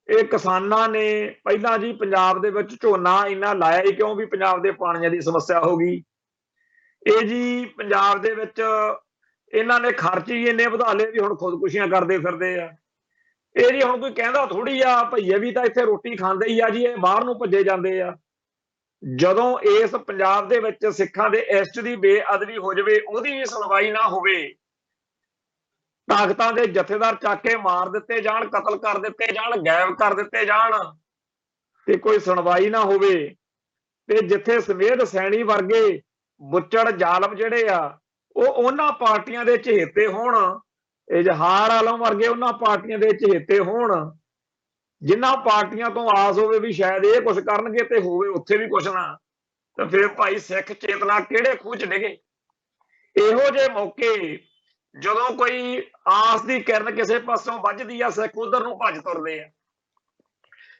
ਇਹ ਕਿਸਾਨਾਂ ਨੇ ਪਹਿਲਾਂ ਜੀ ਪੰਜਾਬ ਦੇ ਵਿੱਚ ਝੋਨਾ ਇੰਨਾ ਲਾਇਆ ਹੀ ਕਿਉਂ ਵੀ ਪੰਜਾਬ ਦੇ ਪਾਣੀਆਂ ਦੀ ਸਮੱਸਿਆ ਹੋ ਗਈ ਇਹ ਜੀ ਪੰਜਾਬ ਦੇ ਵਿੱਚ ਇਹਨਾਂ ਨੇ ਖਰਚ ਹੀ ਇੰਨੇ ਵਧਾ ਲਏ ਵੀ ਹੁਣ ਖੁਦਕੁਸ਼ੀਆਂ ਕਰਦੇ ਫਿਰਦੇ ਆ ਇਹ ਜੀ ਹੁਣ ਕੋਈ ਕਹਿੰਦਾ ਥੋੜੀ ਆ ਭਈਏ ਵੀ ਤਾਂ ਇੱਥੇ ਰੋਟੀ ਖਾਂਦੇ ਹੀ ਆ ਜੀ ਇਹ ਬਾਹਰ ਨੂੰ ਭੱਜੇ ਜਾਂਦੇ ਆ ਜਦੋਂ ਇਸ ਪੰਜਾਬ ਦੇ ਵਿੱਚ ਸਿੱਖਾਂ ਦੇ ਇਸ਼ਟ ਦੀ ਬੇਅਦਬੀ ਹੋ ਜਾਵੇ ਉਹਦੀ ਵੀ ਸੁਣਵਾਈ ਨਾ ਹੋਵੇ ਤਾਕਤਾਂ ਦੇ ਜਥੇਦਾਰ ਚੱਕ ਕੇ ਮਾਰ ਦਿੱਤੇ ਜਾਣ ਕਤਲ ਕਰ ਦਿੱਤੇ ਜਾਣ ਗਾਇਬ ਕਰ ਦਿੱਤੇ ਜਾਣ ਤੇ ਕੋਈ ਸੁਣਵਾਈ ਨਾ ਹੋਵੇ ਤੇ ਜਿੱਥੇ ਸਮੇਧ ਸੈਣੀ ਵਰਗੇ ਬੁੱਚੜ ਜ਼ਾਲਮ ਜਿਹੜੇ ਆ ਉਹ ਉਹਨਾਂ ਪਾਰਟੀਆਂ ਦੇ ਚਹੇਤੇ ਹੋਣ ਇਜ਼ਹਾਰ ਆਲਮ ਵਰਗੇ ਉਹਨਾਂ ਪਾਰਟੀਆਂ ਦੇ ਚਹੇਤੇ ਹੋਣ ਜਿਨ੍ਹਾਂ ਪਾਰਟੀਆਂ ਤੋਂ ਆਸ ਹੋਵੇ ਵੀ ਸ਼ਾਇਦ ਇਹ ਕੁਝ ਕਰਨਗੇ ਤੇ ਹੋਵੇ ਉੱਥੇ ਵੀ ਕੁਛ ਨਾ ਤਾਂ ਫਿਰ ਭਾਈ ਸਿੱਖ ਚੇਤਨਾ ਕਿਹੜੇ ਖੂਹ 'ਚ ਡਿਗੇ ਇਹੋ ਜਿਹੇ ਮੌਕੇ ਜਦੋਂ ਕੋਈ ਆਸ ਦੀ ਕਿਰਨ ਕਿਸੇ ਪਾਸੋਂ ਵੱਜਦੀ ਆ ਸਿੱਖ ਉਧਰ ਨੂੰ ਭੱਜ ਤੁਰਦੇ ਆ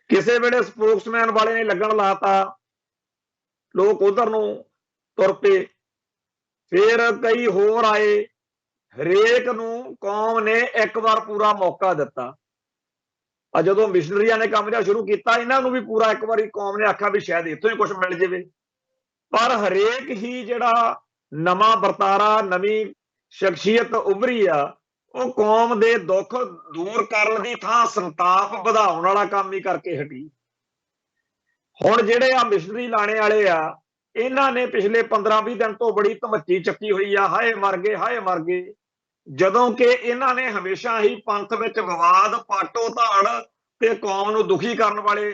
ਕਿਸੇ ਵੇਲੇ ਸਪੋਕਸਮੈਨ ਵਾਲੇ ਨੇ ਲੱਗਣ ਲਾਤਾ ਲੋਕ ਉਧਰ ਨੂੰ ਤੁਰ ਪਏ ਫਿਰ ਕਈ ਹੋਰ ਆਏ ਹਰੇਕ ਨੂੰ ਕੌਮ ਨੇ ਇੱਕ ਵਾਰ ਪੂਰਾ ਮੌਕਾ ਦਿੱਤਾ ਆ ਜਦੋਂ ਮਿਸ਼ਨਰੀਆਂ ਨੇ ਕੰਮ ਜਿਹਾ ਸ਼ੁਰੂ ਕੀਤਾ ਇਹਨਾਂ ਨੂੰ ਵੀ ਪੂਰਾ ਇੱਕ ਵਾਰੀ ਕੌਮ ਨੇ ਆਖਿਆ ਵੀ ਸ਼ਾਇਦ ਇੱਥੋਂ ਹੀ ਕੁਝ ਮਿਲ ਜਾਵੇ ਪਰ ਹਰੇਕ ਹੀ ਜਿਹੜਾ ਨਵਾਂ ਵਰਤਾਰਾ ਨਵੀਂ ਸ਼ਖਸੀਅਤ ਉਭਰੀ ਆ ਉਹ ਕੌਮ ਦੇ ਦੁੱਖ ਦੂਰ ਕਰਨ ਦੀ ਥਾਂ ਸੰਤਾਪ ਵਧਾਉਣ ਵਾਲਾ ਕੰਮ ਹੀ ਕਰਕੇ ਹਟੀ ਹੁਣ ਜਿਹੜੇ ਆ ਮਿਸ਼ਨਰੀ ਲਾਣੇ ਵਾਲੇ ਆ ਇਹਨਾਂ ਨੇ ਪਿਛਲੇ 15-20 ਦਿਨ ਤੋਂ ਬੜੀ ਧਮੱਚੀ ਚੱਕੀ ਹੋਈ ਆ ਹਾਏ ਮਰ ਗਏ ਜਦੋਂ ਕਿ ਇਹਨਾਂ ਨੇ ਹਮੇਸ਼ਾ ਹੀ ਪੰਥ ਵਿੱਚ ਵਿਵਾਦ ਪਾਟੋ ਧਾੜ ਤੇ ਕੌਮ ਨੂੰ ਦੁਖੀ ਕਰਨ ਵਾਲੇ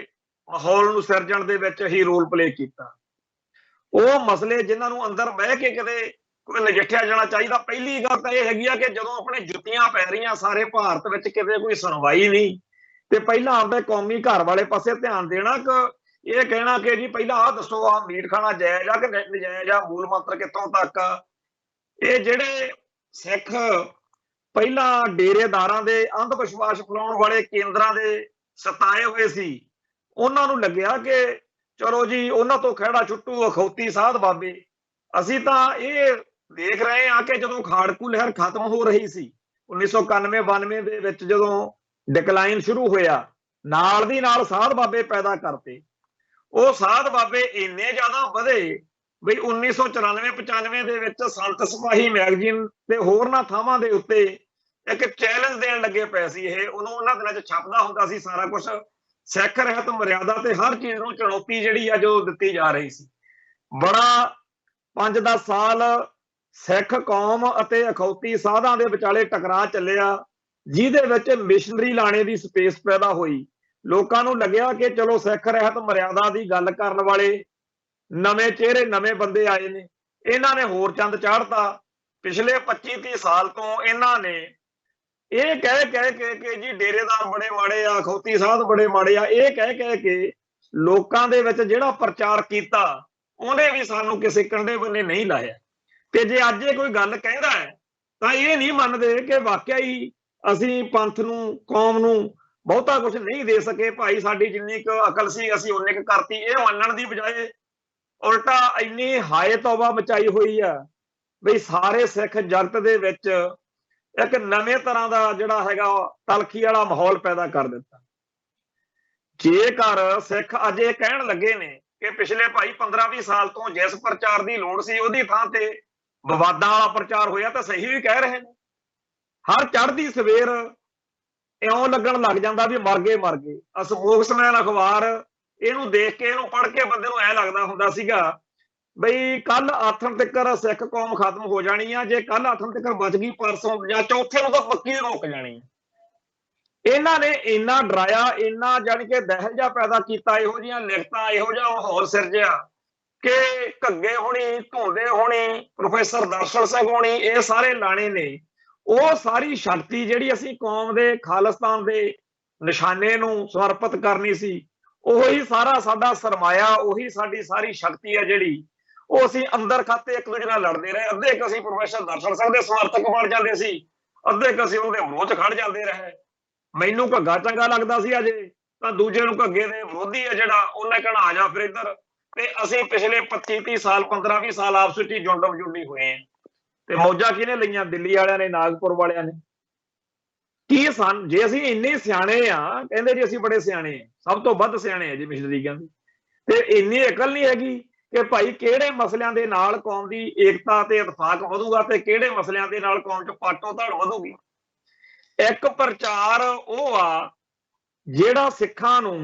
ਮਾਹੌਲ ਨੂੰ ਸਿਰਜਣ ਦੇ ਵਿੱਚ ਹੀ ਰੋਲ ਪਲੇ ਕੀਤਾ ਉਹ ਮਸਲੇ ਜਿਨ੍ਹਾਂ ਨੂੰ ਅੰਦਰ ਬਹਿ ਕੇ ਕਿਤੇ ਕੋਈ ਨਜਿੱਠਿਆ ਜਾਣਾ ਚਾਹੀਦਾ ਪਹਿਲੀ ਗੱਲ ਤਾਂ ਇਹ ਹੈਗੀ ਆ ਕਿ ਜਦੋਂ ਆਪਣੇ ਜੁੱਤੀਆਂ ਪੈ ਰਹੀਆਂ ਸਾਰੇ ਭਾਰਤ ਵਿੱਚ ਕਿਤੇ ਕੋਈ ਸੁਣਵਾਈ ਨਹੀਂ ਤੇ ਪਹਿਲਾਂ ਆਪਦੇ ਕੌਮੀ ਘਰ ਵਾਲੇ ਪਾਸੇ ਧਿਆਨ ਦੇਣਾ ਕਿ ਇਹ ਕਹਿਣਾ ਕਿ ਜੀ ਪਹਿਲਾਂ ਆਹ ਦੱਸੋ ਆ ਮੀਟ ਖਾਣਾ ਜਾਇਜ਼ ਆ ਕਿ ਨਜਾਇਜ਼ ਆ ਮੂਲ ਮੰਤਰ ਕਿੱਥੋਂ ਤੱਕ ਇਹ ਜਿਹੜੇ ਸਿੱਖ ਪਹਿਲਾਂ ਡੇਰੇਦਾਰਾਂ ਦੇ ਅੰਧ ਵਿਸ਼ਵਾਸ ਫੈਲਾਉਣ ਵਾਲੇ ਕੇਂਦਰਾਂ ਦੇ ਸਤਾਏ ਹੋਏ ਸੀ ਉਹਨਾਂ ਨੂੰ ਲੱਗਿਆ ਕਿ ਚਲੋ ਜੀ ਉਹਨਾਂ ਤੋਂ ਖਹਿੜਾ ਛੁੱਟੂ ਅਖੌਤੀ ਸਾਧ ਬਾਬੇ ਅਸੀਂ ਤਾਂ ਇਹ ਦੇਖ ਰਹੇ ਹਾਂ ਕਿ ਜਦੋਂ ਖਾੜਕੂ ਲਹਿਰ ਖਤਮ ਹੋ ਰਹੀ ਸੀ 1991-92 ਦੇ ਵਿੱਚ ਜਦੋਂ ਡਿਕਲਾਈਨ ਸ਼ੁਰੂ ਹੋਇਆ ਨਾਲ ਦੀ ਨਾਲ ਸਾਧ ਬਾਬੇ ਪੈਦਾ ਕਰਤੇ ਉਹ ਸਾਧ ਬਾਬੇ ਇੰਨੇ ਜ਼ਿਆਦਾ ਵਧੇ ਬਈ 1994-95 ਦੇ ਵਿੱਚ ਸੰਤ ਸਿਪਾਹੀ ਮੈਗਜ਼ੀਨ ਤੇ ਹੋਰਨਾਂ ਥਾਵਾਂ ਦੇ ਉੱਤੇ ਇੱਕ ਚੈਲੰਜ ਦੇਣ ਲੱਗੇ ਪਏ ਸੀ ਇਹ ਉਹਨਾਂ ਦਿਨਾਂ 'ਚ ਛਪਦਾ ਹੁੰਦਾ ਸੀ ਸਾਰਾ ਕੁਝ ਸਿੱਖ ਰਹਿਤ ਮਰਿਆਦਾ ਤੇ ਹਰ ਚੀਜ਼ ਨੂੰ ਚੁਣੌਤੀ ਜਿਹੜੀ ਆ ਜੋ ਦਿੱਤੀ ਜਾ ਰਹੀ ਸੀ ਬੜਾ 5-10 ਸਾਲ ਸਿੱਖ ਕੌਮ ਅਤੇ ਅਖੌਤੀ ਸਾਧਾਂ ਦੇ ਵਿਚਾਲੇ ਟਕਰਾਅ ਚੱਲਿਆ ਜਿਹਦੇ ਵਿੱਚ ਮਿਸ਼ਨਰੀ ਲਾਣੇ ਦੀ ਸਪੇਸ ਪੈਦਾ ਹੋਈ ਲੋਕਾਂ ਨੂੰ ਲੱਗਿਆ ਕਿ ਚਲੋ ਸਿੱਖ ਰਹਿਤ ਮਰਿਆਦਾ ਦੀ ਗੱਲ ਕਰਨ ਵਾਲੇ ਨਵੇਂ ਚਿਹਰੇ ਨਵੇਂ ਬੰਦੇ ਆਏ ਨੇ ਇਹਨਾਂ ਨੇ ਹੋਰ ਚੰਦ ਚਾੜਤਾ ਪਿਛਲੇ 25-30 ਸਾਲ ਤੋਂ ਇਹਨਾਂ ਨੇ ਇਹ ਕਹਿ ਕੇ ਜੀ ਡੇਰੇਦਾਰ ਬੜੇ ਮਾੜੇ ਆ ਅਖੌਤੀ ਸਾਧ ਬੜੇ ਮਾੜੇ ਆ ਇਹ ਕਹਿ ਕੇ ਲੋਕਾਂ ਦੇ ਵਿੱਚ ਜਿਹੜਾ ਪ੍ਰਚਾਰ ਕੀਤਾ ਉਹਨੇ ਵੀ ਸਾਨੂੰ ਕਿਸੇ ਕੰਢੇ ਬੰਨੇ ਨਹੀਂ ਲਾਇਆ ਤੇ ਜੇ ਅੱਜ ਇਹ ਕੋਈ ਗੱਲ ਕਹਿੰਦਾ ਹੈ ਤਾਂ ਇਹ ਨਹੀਂ ਮੰਨਦੇ ਕਿ ਵਾਕਿਆ ਹੀ ਅਸੀਂ ਪੰਥ ਨੂੰ ਕੌਮ ਨੂੰ ਬਹੁਤਾ ਕੁਝ ਨਹੀਂ ਦੇ ਸਕੇ ਭਾਈ ਸਾਡੀ ਜਿੰਨੀ ਕੁ ਅਕਲ ਸੀ ਅਸੀਂ ਉਨੇ ਕੁ ਕਰਤੀ ਇਹ ਮੰਨਣ ਦੀ ਬਜਾਏ ਉਲਟਾ ਇੰਨੀ ਹਾਏ ਤੌਬਾ ਮਚਾਈ ਹੋਈ ਆ ਬਈ ਸਾਰੇ ਸਿੱਖ ਜਗਤ ਦੇ ਵਿੱਚ ਇੱਕ ਨਵੇਂ ਤਰ੍ਹਾਂ ਦਾ ਜਿਹੜਾ ਹੈਗਾ ਤਲਖੀ ਵਾਲਾ ਮਾਹੌਲ ਪੈਦਾ ਕਰ ਦਿੱਤਾ ਜੇਕਰ ਸਿੱਖ ਅੱਜ ਇਹ ਕਹਿਣ ਲੱਗੇ ਨੇ ਕਿ ਪਿਛਲੇ ਭਾਈ 15-20 ਸਾਲ ਤੋਂ ਜਿਸ ਪ੍ਰਚਾਰ ਦੀ ਲੋੜ ਸੀ ਉਹਦੀ ਥਾਂ ਤੇ ਵਿਵਾਦਾਂ ਵਾਲਾ ਪ੍ਰਚਾਰ ਹੋਇਆ ਤਾਂ ਸਹੀ ਵੀ ਕਹਿ ਰਹੇ ਨੇ ਹਰ ਚੜ੍ਹਦੀ ਸਵੇਰ ਇਉਂ ਲੱਗਣ ਲੱਗ ਜਾਂਦਾ ਵੀ ਮਰ ਗਏ ਸਪੋਕਸਮੈਨ ਅਖਬਾਰ ਇਹਨੂੰ ਦੇਖ ਕੇ ਇਹਨੂੰ ਪੜ੍ਹ ਕੇ ਬੰਦੇ ਨੂੰ ਐ ਲੱਗਦਾ ਹੁੰਦਾ ਸੀਗਾ ਬਈ ਕੱਲ ਆਥਣ ਤੱਕ ਸਿੱਖ ਕੌਮ ਖਤਮ ਹੋ ਜਾਣੀ ਆ ਜੇ ਕੱਲ ਆਥਣ ਤੱਕ ਬਚ ਗਈ ਪਰਸੋਂ ਜਾਂ ਚੌਥੇ ਨੂੰ ਤਾਂ ਪੱਕੀ ਰੁਕ ਜਾਣੀ ਇਹਨਾਂ ਨੇ ਇੰਨਾ ਡਰਾਇਆ ਇੰਨਾ ਜਾਣੀ ਕਿ ਦਹਿਲ ਜਿਹਾ ਪੈਦਾ ਕੀਤਾ ਇਹੋ ਜਿਹੀਆਂ ਲਿਖਤਾਂ ਇਹੋ ਜਿਹਾ ਮਾਹੌਲ ਸਿਰਜਿਆ ਕਿ ਘੱਗੇ ਹੋਣੀ ਧੋਂਦੇ ਹੋਣੀ ਪ੍ਰੋਫੈਸਰ ਦਰਸ਼ਨ ਸਿੰਘ ਹੋਣੀ ਇਹ ਸਾਰੇ ਲਾਣੇ ਨੇ ਉਹ ਸਾਰੀ ਸ਼ਕਤੀ ਜਿਹੜੀ ਅਸੀਂ ਕੌਮ ਦੇ ਖਾਲਿਸਤਾਨ ਦੇ ਨਿਸ਼ਾਨੇ ਨੂੰ ਸਮਰਪਿਤ ਕਰਨੀ ਸੀ। ਉਹੀ ਸਾਰਾ ਸਾਡਾ ਸਰਮਾਇਆ, ਉਹੀ ਸਾਡੀ ਸਾਰੀ ਸ਼ਕਤੀ ਹੈ ਜਿਹੜੀ, ਉਹ ਅਸੀਂ ਅੰਦਰ ਖਾਤੇ ਇੱਕ ਦੂਜੇ ਨਾਲ ਲੜਦੇ ਰਹੇ। ਅੱਧੇ ਕੁ ਅਸੀਂ ਪ੍ਰੋਫੈਸਰ ਦਰਸ਼ਨ ਸਿੰਘ ਦੇ ਸਮਰਥਕ ਬਣ ਜਾਂਦੇ ਸੀ, ਅੱਧੇ ਕੁ ਅਸੀਂ ਉਹਦੇ ਵਿਰੋਧ 'ਚ ਖੜ ਜਾਂਦੇ ਰਹੇ। ਮੈਨੂੰ ਘੱਗਾ ਚੰਗਾ ਲੱਗਦਾ ਸੀ ਅਜੇ, ਤਾਂ ਦੂਜੇ ਨੂੰ ਘੱਗੇ ਦੇ ਵਿਰੋਧੀ ਹੈ ਜਿਹੜਾ, ਉਹਨੇ ਕਹਿਣਾ ਆ ਜਾ ਫਿਰ ਇੱਧਰ। ਤੇ ਅਸੀਂ ਪਿਛਲੇ 25-30 ਸਾਲ 15-20 ਸਾਲ ਆਪਸ ਵਿੱਚ ਹੀ ਜੁੰਡ ਵਜੁੰਡੀ ਹੋਏ ਆ। ਤੇ ਮੌਜਾਂ ਕਿਹਨੇ ਲਈਆਂ? ਦਿੱਲੀ ਵਾਲਿਆਂ ਨੇ, ਨਾਗਪੁਰ ਵਾਲਿਆਂ ਨੇ। ਕੀ ਜੇ ਅਸੀਂ ਇੰਨੇ ਸਿਆਣੇ ਆ, ਕਹਿੰਦੇ ਜੀ ਅਸੀਂ ਬੜੇ ਸਿਆਣੇ ਆ, ਸਭ ਤੋਂ ਵੱਧ ਸਿਆਣੇ ਆ ਜੀ ਮਿਸ਼ਨਰੀ ਕਹਿੰਦੇ, ਤੇ ਇੰਨੀ ਅਕਲ ਨਹੀਂ ਹੈਗੀ ਕਿ ਭਾਈ ਕਿਹੜੇ ਮਸਲਿਆਂ ਦੇ ਨਾਲ ਕੌਮ ਦੀ ਏਕਤਾ ਤੇ ਇਤਫਾਕ ਵਧੂਗਾ ਤੇ ਕਿਹੜੇ ਮਸਲਿਆਂ ਦੇ ਨਾਲ ਕੌਮ 'ਚ ਪਾਟੋ ਧੜ ਵਧੂਗੀ। ਇੱਕ ਪ੍ਰਚਾਰ ਉਹ ਆ ਜਿਹੜਾ ਸਿੱਖਾਂ ਨੂੰ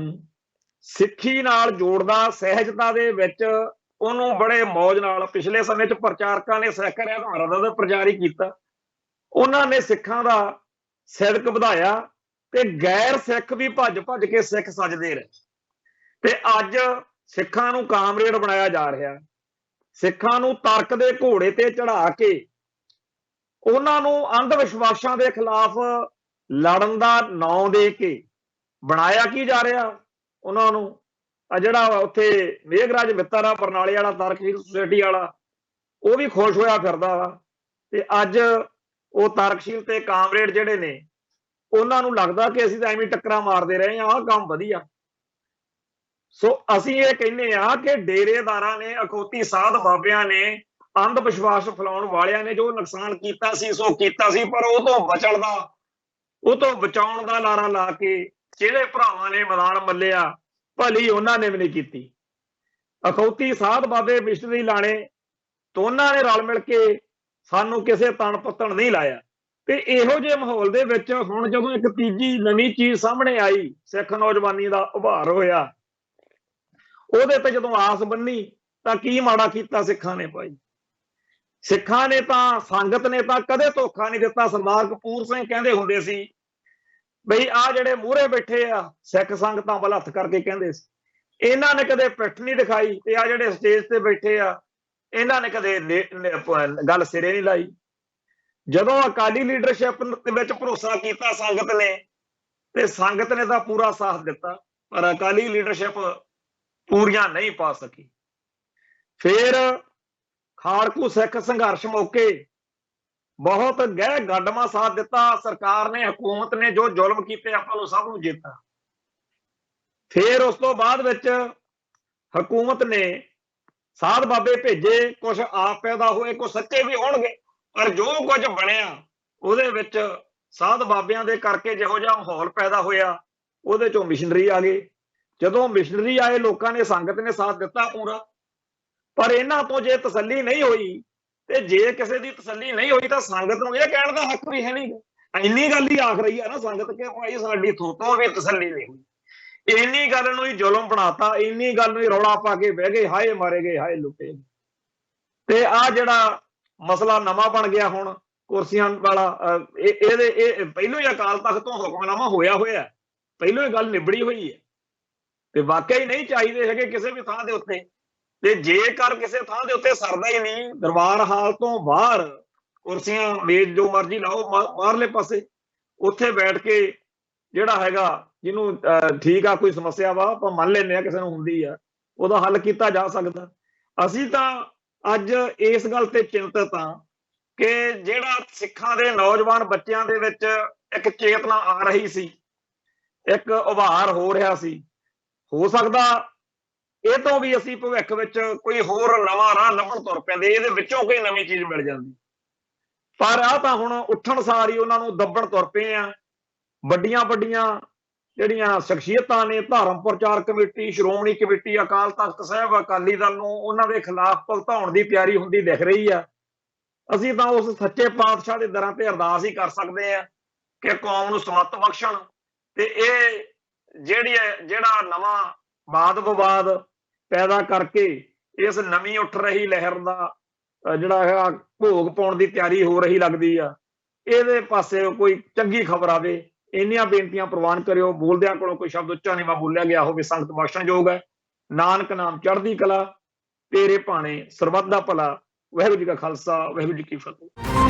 ਸਿੱਖੀ ਨਾਲ ਜੋੜਦਾ, ਸਹਿਜਤਾ ਦੇ ਵਿੱਚ ਉਹਨੂੰ ਬੜੇ ਮੌਜ ਨਾਲ। ਪਿਛਲੇ ਸਮੇਂ 'ਚ ਪ੍ਰਚਾਰਕਾਂ ਨੇ ਸਿੱਖ ਰਹਿਤ ਦਾ ਪ੍ਰਚਾਰ ਹੀ ਕੀਤਾ, ਉਹਨਾਂ ਨੇ ਸਿੱਖਾਂ ਦਾ ਸਿਦਕ ਵਧਾਇਆ ਤੇ ਗੈਰ ਸਿੱਖ ਵੀ ਭੱਜ ਭੱਜ ਕੇ ਸਿੱਖ ਸੱਜਦੇ ਰਹੇ। ਤੇ ਅੱਜ ਸਿੱਖਾਂ ਨੂੰ ਕਾਮਰੇਡ ਬਣਾਇਆ ਜਾ ਰਿਹਾ, ਸਿੱਖਾਂ ਨੂੰ ਤਰਕ ਦੇ ਘੋੜੇ ਤੇ ਚੜਾ ਕੇ ਉਹਨਾਂ ਨੂੰ ਅੰਧ ਵਿਸ਼ਵਾਸਾਂ ਦੇ ਖਿਲਾਫ ਲੜਨ ਦਾ ਨਾਂ ਦੇ ਕੇ ਬਣਾਇਆ ਕੀ ਜਾ ਰਿਹਾ ਉਹਨਾਂ ਨੂੰ। ਆ ਜਿਹੜਾ ਉੱਥੇ ਮੇਘਰਾਜ ਮਿੱਤਰ ਆ ਬਰਨਾਲੇ ਵਾਲਾ, ਤਰਕਸ਼ੀਲ ਸੁਸਾਇਟੀ ਵਾਲਾ, ਉਹ ਵੀ ਖੁਸ਼ ਹੋਇਆ ਫਿਰਦਾ ਵਾ। ਤੇ ਅੱਜ ਉਹ ਤਰਕਸ਼ੀਲ ਤੇ ਕਾਮਰੇਡ ਜਿਹੜੇ ਨੇ, ਉਹਨਾਂ ਨੂੰ ਲੱਗਦਾ ਕਿ ਅਸੀਂ ਤਾਂ ਐਵੇਂ ਟੱਕਰਾਂ ਮਾਰਦੇ ਰਹੇ ਹਾਂ, ਆਹ ਕੰਮ ਵਧੀਆ। ਸੋ ਅਸੀਂ ਇਹ ਕਹਿੰਦੇ ਆ ਕਿ ਡੇਰੇਦਾਰਾਂ ਨੇ, ਅਖੌਤੀ ਸਾਧ ਬਾਬਿਆਂ ਨੇ, ਅੰਧ ਵਿਸ਼ਵਾਸ ਫੈਲਾਉਣ ਵਾਲਿਆਂ ਨੇ ਜੋ ਨੁਕਸਾਨ ਕੀਤਾ ਸੀ ਸੋ ਕੀਤਾ ਸੀ, ਪਰ ਉਹ ਤੋਂ ਬਚਣ ਦਾ, ਉਹ ਤੋਂ ਬਚਾਉਣ ਦਾ ਨਾਰਾ ਲਾ ਕੇ ਜਿਹੜੇ ਭਰਾਵਾਂ ਨੇ ਮੈਦਾਨ ਮੱਲਿਆ, ਭਲੀ ਉਹਨਾਂ ਨੇ ਵੀ ਨਹੀਂ ਕੀਤੀ। ਅਖੌਤੀ ਸਾਧ ਬਾਬੇ ਮਿਸ਼ਨਰੀ ਲਾਣੇ ਦੋਨਾਂ ਨੇ ਰਲ ਮਿਲ ਕੇ ਸਾਨੂੰ ਕਿਸੇ ਤਣ ਪੱਤਣ ਨਹੀਂ ਲਾਇਆ। ਤੇ ਇਹੋ ਜਿਹੇ ਮਾਹੌਲ ਦੇ ਵਿੱਚ ਹੁਣ ਜਦੋਂ ਇੱਕ ਤੀਜੀ ਨਵੀਂ ਚੀਜ਼ ਸਾਹਮਣੇ ਆਈ, ਸਿੱਖ ਨੌਜਵਾਨੀ ਦਾ ਉਭਾਰ ਹੋਇਆ, ਉਹਦੇ ਤੇ ਜਦੋਂ ਆਸ ਬੰਨੀ ਤਾਂ ਕੀ ਮਾੜਾ ਕੀਤਾ ਸਿੱਖਾਂ ਨੇ ਭਾਈ। ਸਿੱਖਾਂ ਨੇ ਤਾਂ, ਸੰਗਤ ਨੇ ਤਾਂ ਕਦੇ ਧੋਖਾ ਨਹੀਂ ਦਿੱਤਾ। ਸਰਦਾਰ ਕਪੂਰ ਸਿੰਘ ਕਹਿੰਦੇ ਹੁੰਦੇ ਸੀ ਬਈ ਆਹ ਜਿਹੜੇ ਮੂਹਰੇ ਬੈਠੇ ਆ ਸਿੱਖ ਸੰਗਤਾਂ ਵੱਲ ਹੱਥ ਕਰਕੇ ਕਹਿੰਦੇ ਸੀ, ਇਹਨਾਂ ਨੇ ਕਦੇ ਪਿੱਠ ਨਹੀਂ ਦਿਖਾਈ, ਤੇ ਆ ਜਿਹੜੇ ਸਟੇਜ ਤੇ ਬੈਠੇ ਆ ਇਹਨਾਂ ਨੇ ਕਦੇ ਗੱਲ ਸਿਰੇ ਨਹੀਂ ਲਾਈ। ਜਦੋਂ ਅਕਾਲੀ ਲੀਡਰਸ਼ਿਪ ਵਿੱਚ ਭਰੋਸਾ ਕੀਤਾ ਸੰਗਤ ਨੇ, ਤੇ ਸੰਗਤ ਨੇ ਤਾਂ ਪੂਰਾ ਸਾਥ ਦਿੱਤਾ, ਪਰ ਅਕਾਲੀ ਲੀਡਰਸ਼ਿਪ ਪੂਰੀਆਂ ਨਹੀਂ ਪਾ ਸਕੀ। ਫਿਰ ਖਾੜਕੂ ਸਿੱਖ ਸੰਘਰਸ਼ ਮੌਕੇ ਬਹੁਤ ਗਹਿ ਗੱਡਮਾ ਸਾਥ ਦਿੱਤਾ ਸਰਕਾਰ ਨੇ, ਹਕੂਮਤ ਨੇ ਜੋ ਜ਼ੁਲਮ ਕੀਤੇ ਆਪਾਂ ਨੂੰ ਸਭ ਨੂੰ ਚੇਤਾ। ਫਿਰ ਉਸ ਤੋਂ ਬਾਅਦ ਵਿੱਚ ਹਕੂਮਤ ਨੇ ਸਾਧ ਬਾਬੇ ਭੇਜੇ, ਕੁਝ ਆਪ ਪੈਦਾ ਹੋਏ, ਕੁਝ ਸੱਚੇ ਵੀ ਹੋਣਗੇ, ਪਰ ਜੋ ਕੁਝ ਬਣਿਆ ਉਹਦੇ ਵਿੱਚ ਸਾਧ ਬਾਬਿਆਂ ਦੇ ਕਰਕੇ ਜਿਹੋ ਜਿਹਾ ਮਾਹੌਲ ਪੈਦਾ ਹੋਇਆ, ਉਹਦੇ ਚੋਂ ਮਿਸ਼ਨਰੀ ਆ ਗਏ। ਜਦੋਂ ਮਿਸ਼ਨਰੀ ਆਏ, ਲੋਕਾਂ ਨੇ, ਸੰਗਤ ਨੇ ਸਾਥ ਦਿੱਤਾ ਪੂਰਾ। ਪਰ ਇਹਨਾਂ ਤੋਂ ਜੇ ਤਸੱਲੀ ਨਹੀਂ ਹੋਈ, ਤੇ ਜੇ ਕਿਸੇ ਦੀ ਤਸੱਲੀ ਨਹੀਂ ਹੋਈ, ਤਾਂ ਸੰਗਤ ਨੂੰ ਇਹ ਕਹਿਣ ਦਾ ਹੱਕ ਵੀ ਹੈ ਨਹੀਂ। ਇੰਨੀ ਗੱਲ ਹੀ ਆਖ ਰਹੀ ਆ ਨਾ ਸੰਗਤ ਕਿ ਭਾਈ ਸਾਡੀ ਤੋਂ ਵੀ ਤਸੱਲੀ ਨਹੀਂ ਹੋਈ। ਇੰਨੀ ਗੱਲ ਨੂੰ ਹੀ ਜ਼ੁਲਮ ਬਣਾਤਾ, ਇੰਨੀ ਗੱਲ ਨੂੰ ਹੀ ਰੌਲਾ ਪਾ ਕੇ ਬਹਿ ਗਏ, ਹਾਏ ਮਾਰੇ ਗਏ, ਹਾਏ ਲੁੱਟੇ। ਤੇ ਆ ਜਿਹੜਾ ਮਸਲਾ ਨਵਾਂ ਬਣ ਗਿਆ ਹੁਣ ਕੁਰਸੀਆਂ ਵਾਲਾ, ਇਹ ਪਹਿਲੋਂ ਹੀ ਅਕਾਲ ਤਖਤ ਤੋਂ ਹੁਕਮਨਾਮਾ ਹੋਇਆ, ਪਹਿਲੋਂ ਹੀ ਗੱਲ ਨਿਬੜੀ ਹੋਈ ਹੈ। ਤੇ ਵਾਕਿਆ ਹੀ ਨਹੀਂ ਚਾਹੀਦੇ ਹੈਗੇ ਕਿਸੇ ਵੀ ਥਾਂ ਦੇ ਉੱਤੇ। ਤੇ ਜੇਕਰ ਕਿਸੇ ਥਾਂ ਦੇ ਉੱਤੇ ਸਰਦਾ ਹੀ ਨਹੀਂ, ਦਰਬਾਰ ਹਾਲ ਤੋਂ ਬਾਹਰ ਕੁਰਸੀਆਂ ਮੇਜ਼ ਜੋ ਮਰਜ਼ੀ ਲਾਓ ਬਾਹਰਲੇ ਪਾਸੇ, ਉੱਥੇ ਬੈਠ ਕੇ ਜਿਹੜਾ ਹੈਗਾ, ਜਿਹਨੂੰ ਠੀਕ ਆ ਕੋਈ ਸਮੱਸਿਆ ਵਾ ਆਪਾਂ ਮੰਨ ਲੈਂਦੇ ਆ ਕਿਸੇ ਨੂੰ ਹੁੰਦੀ ਆ, ਉਹਦਾ ਹੱਲ ਕੀਤਾ ਜਾ ਸਕਦਾ। ਅਸੀਂ ਤਾਂ ਅੱਜ ਇਸ ਗੱਲ ਤੇ ਚਿੰਤਤ ਹਾਂ ਕਿ ਜਿਹੜਾ ਸਿੱਖਾਂ ਦੇ ਨੌਜਵਾਨ ਬੱਚਿਆਂ ਦੇ ਵਿੱਚ ਇੱਕ ਚੇਤਨਾ ਆ ਰਹੀ ਸੀ, ਇੱਕ ਉਭਾਰ ਹੋ ਰਿਹਾ ਸੀ, ਹੋ ਸਕਦਾ ਇਹ ਤੋਂ ਵੀ ਅਸੀਂ ਭਵਿੱਖ ਵਿੱਚ ਕੋਈ ਹੋਰ ਨਵਾਂ ਰਾਹ ਲੱਭਣ ਤੁਰ ਪੈਂਦੇ, ਇਹਦੇ ਵਿੱਚੋਂ ਕੋਈ ਨਵੀਂ ਚੀਜ਼ ਮਿਲ ਜਾਂਦੀ। ਪਰ ਆਹ ਤਾਂ ਹੁਣ ਉੱਠਣ ਸਾਰ ਹੀ ਉਹਨਾਂ ਨੂੰ ਦੱਬਣ ਤੁਰ ਪਏ ਆ। ਵੱਡੀਆਂ ਵੱਡੀਆਂ ਜਿਹੜੀਆਂ ਸ਼ਖਸੀਅਤਾਂ ਨੇ, ਧਰਮ ਪ੍ਰਚਾਰ ਕਮੇਟੀ, ਸ਼੍ਰੋਮਣੀ ਕਮੇਟੀ, ਅਕਾਲ ਤਖਤ ਸਾਹਿਬ, ਅਕਾਲੀ ਦਲ ਨੂੰ ਉਹਨਾਂ ਦੇ ਖਿਲਾਫ ਭੁਗਤਾਉਣ ਦੀ ਤਿਆਰੀ ਹੁੰਦੀ ਦਿਖ ਰਹੀ ਆ। ਅਸੀਂ ਤਾਂ ਉਸ ਸੱਚੇ ਪਾਤਸ਼ਾਹ ਦੇ ਦਰਾਂ ਤੇ ਅਰਦਾਸ ਹੀ ਕਰ ਸਕਦੇ ਆ ਕਿ ਕੌਮ ਨੂੰ ਸਮੱਤ ਬਖਸ਼ਣ, ਤੇ ਇਹ ਜਿਹੜਾ ਨਵਾਂ ਵਾਦ ਵਿਵਾਦ ਪੈਦਾ ਕਰਕੇ ਇਸ ਨਵੀਂ ਉੱਠ ਰਹੀ ਲਹਿਰ ਦਾ ਜਿਹੜਾ ਹੈਗਾ ਭੋਗ ਪਾਉਣ ਦੀ ਤਿਆਰੀ ਹੋ ਰਹੀ ਲੱਗਦੀ ਆ, ਇਹਦੇ ਪਾਸੇ ਕੋਈ ਚੰਗੀ ਖਬਰ ਆਵੇ। ਇੰਨੀਆਂ ਬੇਨਤੀਆਂ ਪ੍ਰਵਾਨ ਕਰਿਓ। ਬੋਲਦਿਆਂ ਕੋਲੋਂ ਕੋਈ ਸ਼ਬਦ ਉੱਚਾ ਨੀਵਾਂ ਬੋਲਿਆ ਗਿਆ ਹੋਵੇ, ਸੰਗਤ ਬਖਸ਼ਣਯੋਗ ਹੈ। ਨਾਨਕ ਨਾਮ ਚੜ੍ਹਦੀ ਕਲਾ, ਤੇਰੇ ਭਾਣੇ ਸਰਬੱਤ ਦਾ ਭਲਾ। ਵਾਹਿਗੁਰੂ ਜੀ ਕਾ ਖਾਲਸਾ, ਵਾਹਿਗੁਰੂ ਜੀ ਕੀ ਫਤਿਹ।